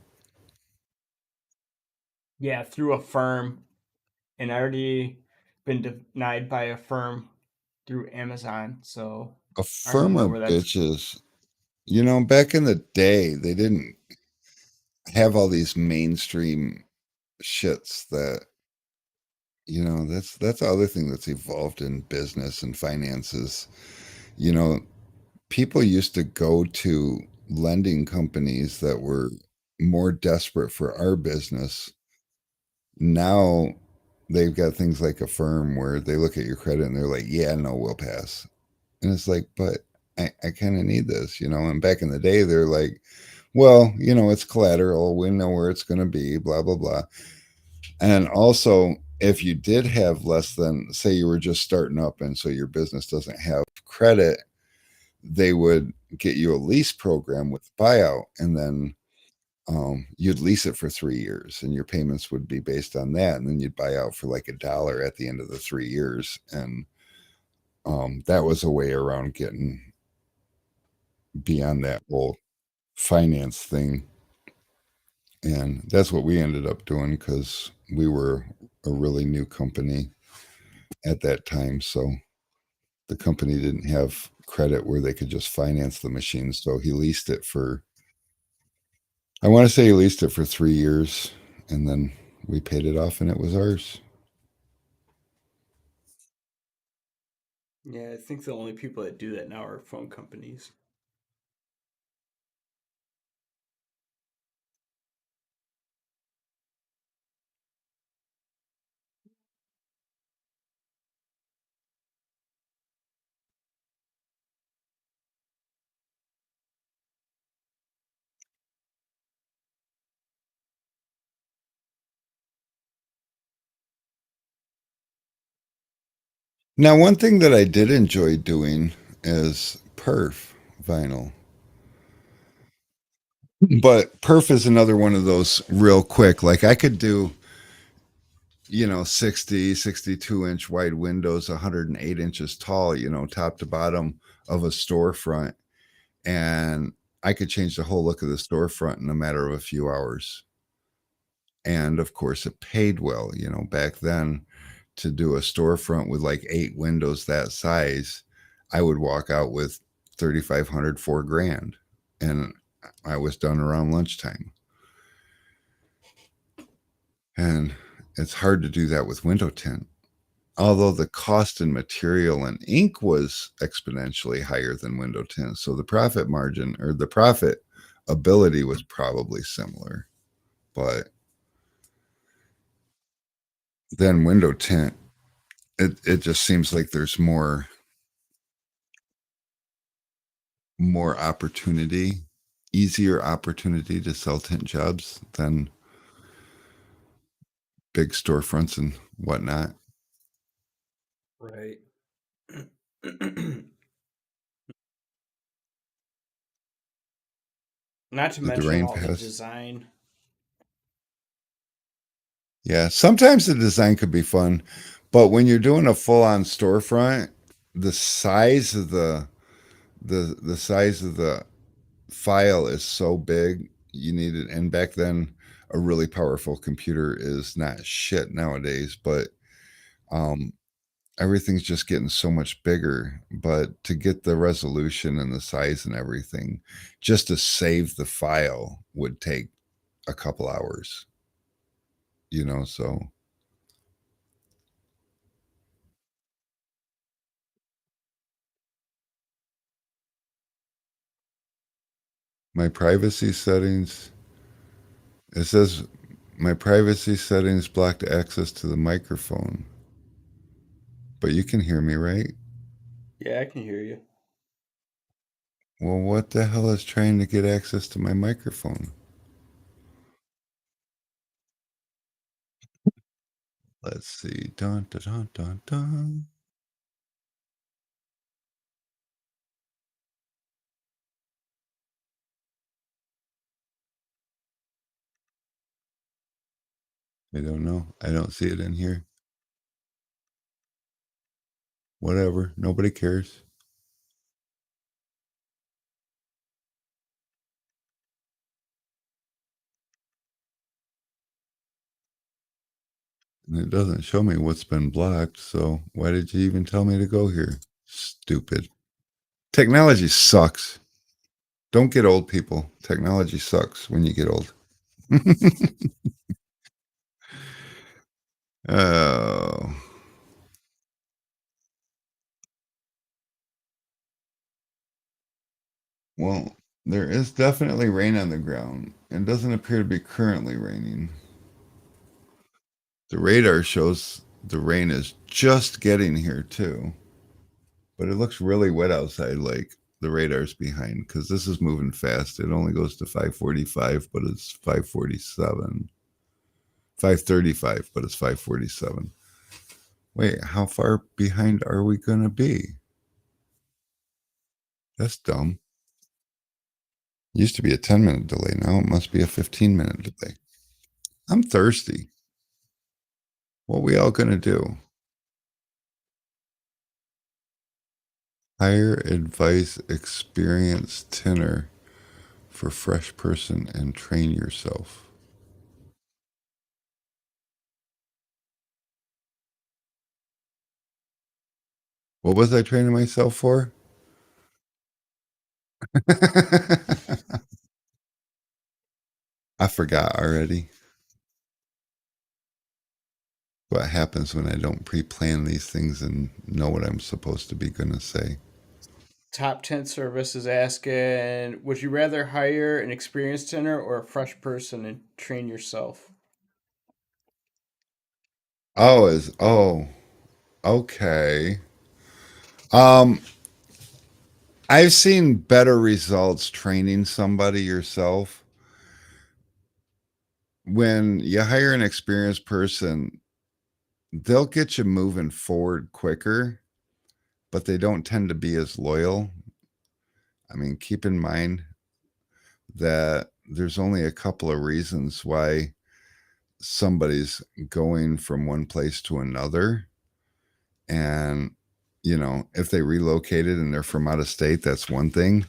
Yeah, through a firm, and I already been denied by a firm through Amazon, so A I already firm know of where that's. bitches. Back in the day, they didn't have all these mainstream shits that's the other thing that's evolved in business and finances. You know, people used to go to lending companies that were more desperate for our business. Now they've got things like a firm where they look at your credit and they're like, yeah, no, we'll pass. And it's like, but I kind of need this. And back in the day, they're like, well, it's collateral. We know where it's going to be, blah, blah, blah. And also, if you did have less than, say, you were just starting up and so your business doesn't have credit, they would get you a lease program with buyout. And then you'd lease it for 3 years and your payments would be based on that. And then you'd buy out for like $1 at the end of the 3 years. And that was a way around getting beyond that whole finance thing. And that's what we ended up doing because we were a really new company at that time. So the company didn't have credit where they could just finance the machine. So he leased it for, I want to say he leased it for 3 years and then we paid it off and it was ours. Yeah, I think the only people that do that now are phone companies. Now, one thing that I did enjoy doing is perf vinyl. But perf is another one of those real quick. Like I could do 60, 62-inch wide windows, 108 inches tall, top to bottom of a storefront. And I could change the whole look of the storefront in a matter of a few hours. And of course, it paid well. Back then to do a storefront with like 8 windows that size, I would walk out with 3,500, 4 grand. And I was done around lunchtime. And it's hard to do that with window tint. Although the cost in material and ink was exponentially higher than window tint. So the profit margin or the profit ability was probably similar. But then window tint, it just seems like there's more opportunity, easier opportunity to sell tint jobs than big storefronts and whatnot. Right. Not to The mention drain all the pass. design. Yeah, sometimes the design could be fun, but when you're doing a full-on storefront, the size of the size of the file is so big, you need it. And back then, a really powerful computer is not shit nowadays, but um, everything's just getting so much bigger. But to get the resolution and the size and everything, just to save the file would take a couple hours. So My privacy settings. It says my privacy settings blocked access to the microphone. But you can hear me, right? Yeah, I can hear you. Well, what the hell is trying to get access to my microphone? Let's see. Dun, dun, dun, dun, dun. I don't know. I don't see it in here. Whatever. Nobody cares. And it doesn't show me what's been blocked. So why did you even tell me to go here? Stupid. Technology sucks. Don't get old, people. Technology sucks when you get old. Oh. Well, there is definitely rain on the ground. It doesn't appear to be currently raining. The radar shows the rain is just getting here, too. But it looks really wet outside, like the radar's behind, because this is moving fast. It only goes to 545, but it's 547. 535, but it's 547. Wait, how far behind are we going to be? That's dumb. Used to be a 10-minute delay. Now it must be a 15-minute delay. I'm thirsty. What we all going to do? Hire advice experienced tinner for fresh person and train yourself. What was I training myself for? I forgot already. What happens when I don't pre-plan these things and know what I'm supposed to be going to say? Top 10 service is asking, would you rather hire an experienced tinner or a fresh person and train yourself? Oh, okay. Um, I've seen better results training somebody yourself. When you hire an experienced person, they'll get you moving forward quicker, but they don't tend to be as loyal. I mean, keep in mind that there's only a couple of reasons why somebody's going from one place to another. And, if they relocated and they're from out of state, that's one thing.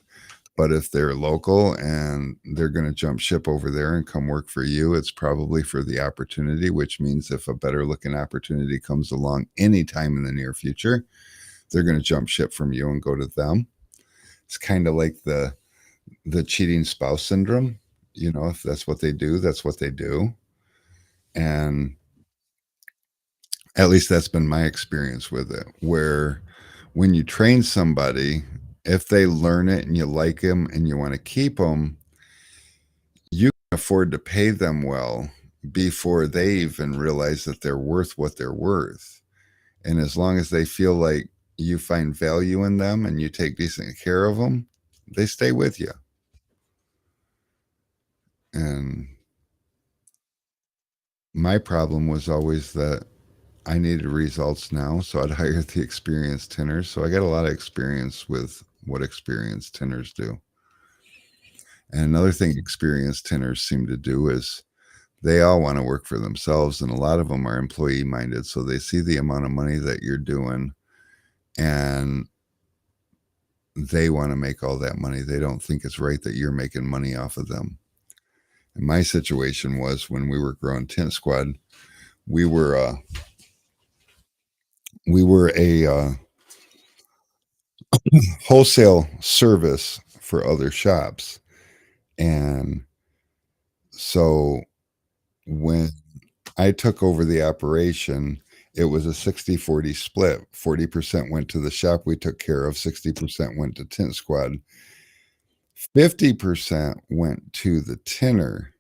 But if they're local and they're going to jump ship over there and come work for you, it's probably for the opportunity, which means if a better looking opportunity comes along anytime in the near future, they're going to jump ship from you and go to them. It's kind of like the cheating spouse syndrome. If that's what they do, that's what they do. And at least that's been my experience with it, where when you train somebody, if they learn it and you like them and you want to keep them, you can afford to pay them well before they even realize that they're worth what they're worth. And as long as they feel like you find value in them and you take decent care of them, they stay with you. And my problem was always that I needed results now, so I'd hire the experienced tinners. So I got a lot of experience with what experienced tinners do. And another thing experienced tinners seem to do is they all want to work for themselves, and a lot of them are employee minded. So they see the amount of money that you're doing and they want to make all that money. They don't think it's right that you're making money off of them. And my situation was when we were growing Tint Squad, we were a wholesale service for other shops. And so when I took over the operation, it was a 60-40 split. 40% went to the shop we took care of, 60% went to Tint Squad. 50% went to the tinner.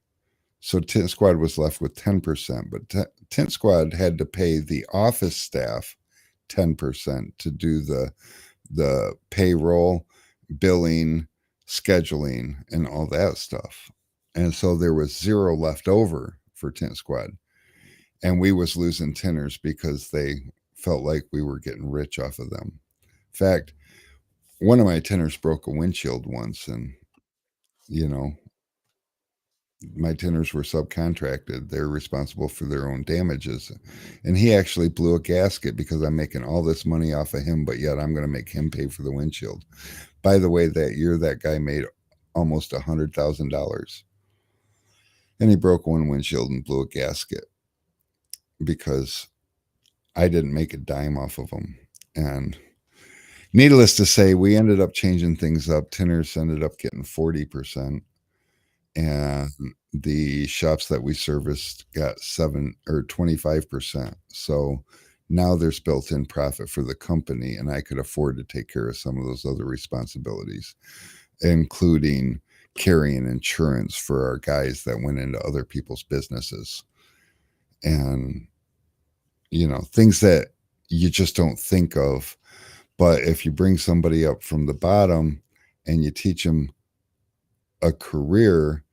So Tint Squad was left with 10%, but Tint Squad had to pay the office staff 10% to do the payroll, billing, scheduling, and all that stuff. And so there was zero left over for Tint Squad. And we was losing tinners because they felt like we were getting rich off of them. In fact, one of my tinners broke a windshield once, and you know, my tinners were subcontracted. They're responsible for their own damages. And he actually blew a gasket because I'm making all this money off of him, but yet I'm going to make him pay for the windshield. By the way, that year that guy made almost $100,000. And he broke one windshield and blew a gasket because I didn't make a dime off of him. And needless to say, we ended up changing things up. Tinners ended up getting 40%. And the shops that we serviced got 7 or 25%. So now there's built in profit for the company, and I could afford to take care of some of those other responsibilities, including carrying insurance for our guys that went into other people's businesses. And, things that you just don't think of. But if you bring somebody up from the bottom and you teach them a career,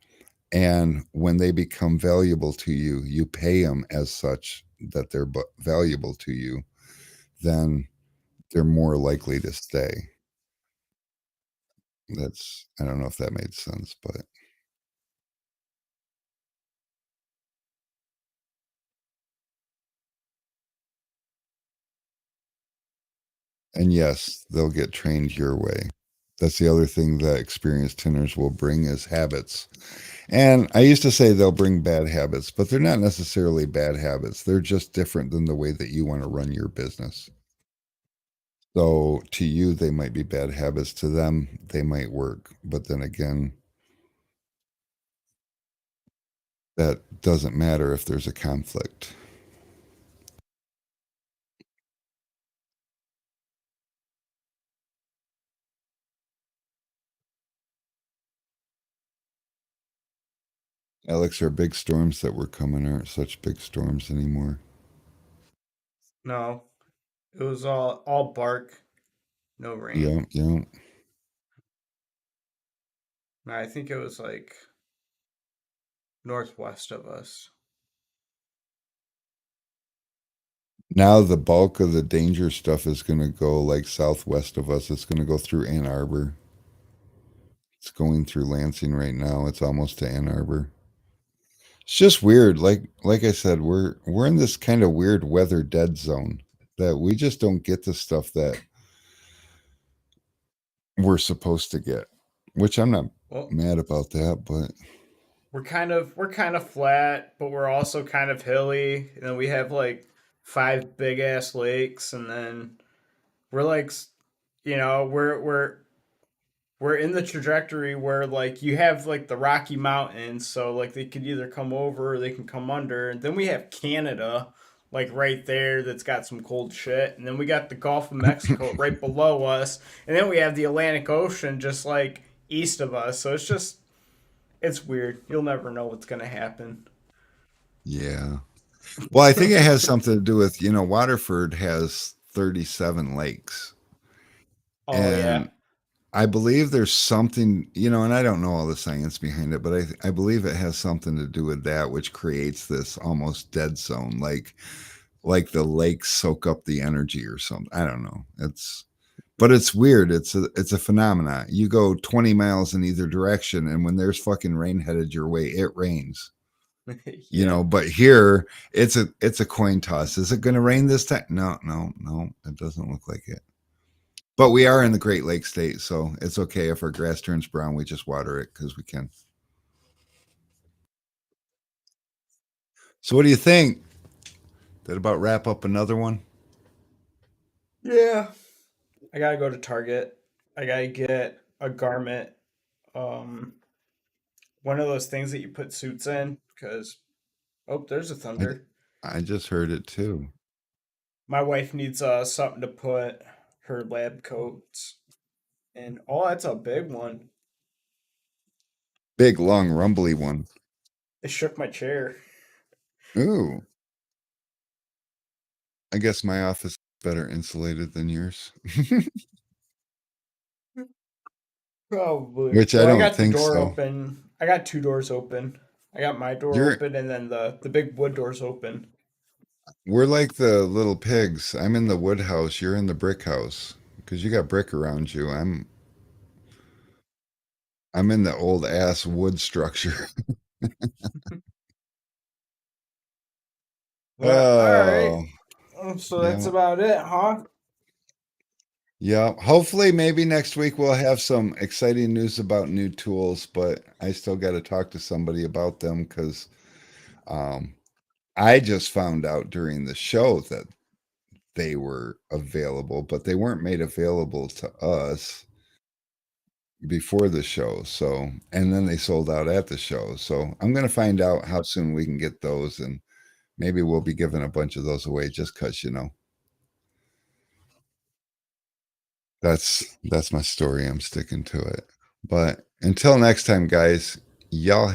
and when they become valuable to you, you pay them as such that they're valuable to you, then they're more likely to stay. I don't know if that made sense, but, and yes, they'll get trained your way. That's the other thing that experienced tinners will bring is habits. And I used to say they'll bring bad habits, but they're not necessarily bad habits. They're just different than the way that you want to run your business. So to you, they might be bad habits. To them, they might work. But then again, that doesn't matter if there's a conflict. Alex, our big storms that were coming aren't such big storms anymore. No, it was all bark, no rain. Yeah, yeah. I think it was like northwest of us. Now the bulk of the danger stuff is going to go like southwest of us. It's going to go through Ann Arbor. It's going through Lansing right now. It's almost to Ann Arbor. It's just weird. Like I said, we're in this kind of weird weather dead zone that we just don't get the stuff that we're supposed to get. Which I'm not Well, mad about that, but we're kind of flat, but we're also kind of hilly. And then we have like five big ass lakes, and then we're like, we're in the trajectory where like you have like the Rocky Mountains, so like they could either come over or they can come under. And then we have Canada like right there that's got some cold shit. And then we got the Gulf of Mexico right below us. And then we have the Atlantic Ocean just like east of us. So it's weird. You'll never know what's gonna happen. yeah. Well, I think it has something to do with, Waterford has 37 lakes. Oh yeah. And I believe there's something, and I don't know all the science behind it, but I believe it has something to do with that, which creates this almost dead zone, like the lakes soak up the energy or something. I don't know. But it's weird. It's a phenomenon. You go 20 miles in either direction, and when there's fucking rain headed your way, it rains. Yeah. But here it's a coin toss. Is it going to rain this time? No, no, no. It doesn't look like it. But we are in the Great Lakes state, so it's okay if our grass turns brown. We just water it because we can. So, what do you think? That about wrap up another one? Yeah. I gotta go to Target. I gotta get a garment. Um, one of those things that you put suits in because oh, there's a I thunder. I just heard it too. My wife needs something to put her lab coats in. Oh, that's a big one. Big, long, rumbly one. It shook my chair. Ooh. I guess my office is better insulated than yours. Probably. Which I Well, I don't got the think door so. open. I got two doors open. I got my door You're open, and then the big wood door's open. we're like the little pigs. I'm in the wood house, you're in the brick house. Because you got brick around you. I'm in the old ass wood structure. But all right. Oh, So that's yeah. about it, huh? Yeah. Hopefully, maybe next week we'll have some exciting news about new tools, but I still got to talk to somebody about them because um, I just found out during the show that they were available, but they weren't made available to us before the show. So, and then they sold out at the show. So, I'm going to find out how soon we can get those, and maybe we'll be giving a bunch of those away just because, that's my story. I'm sticking to it. But until next time, guys, y'all have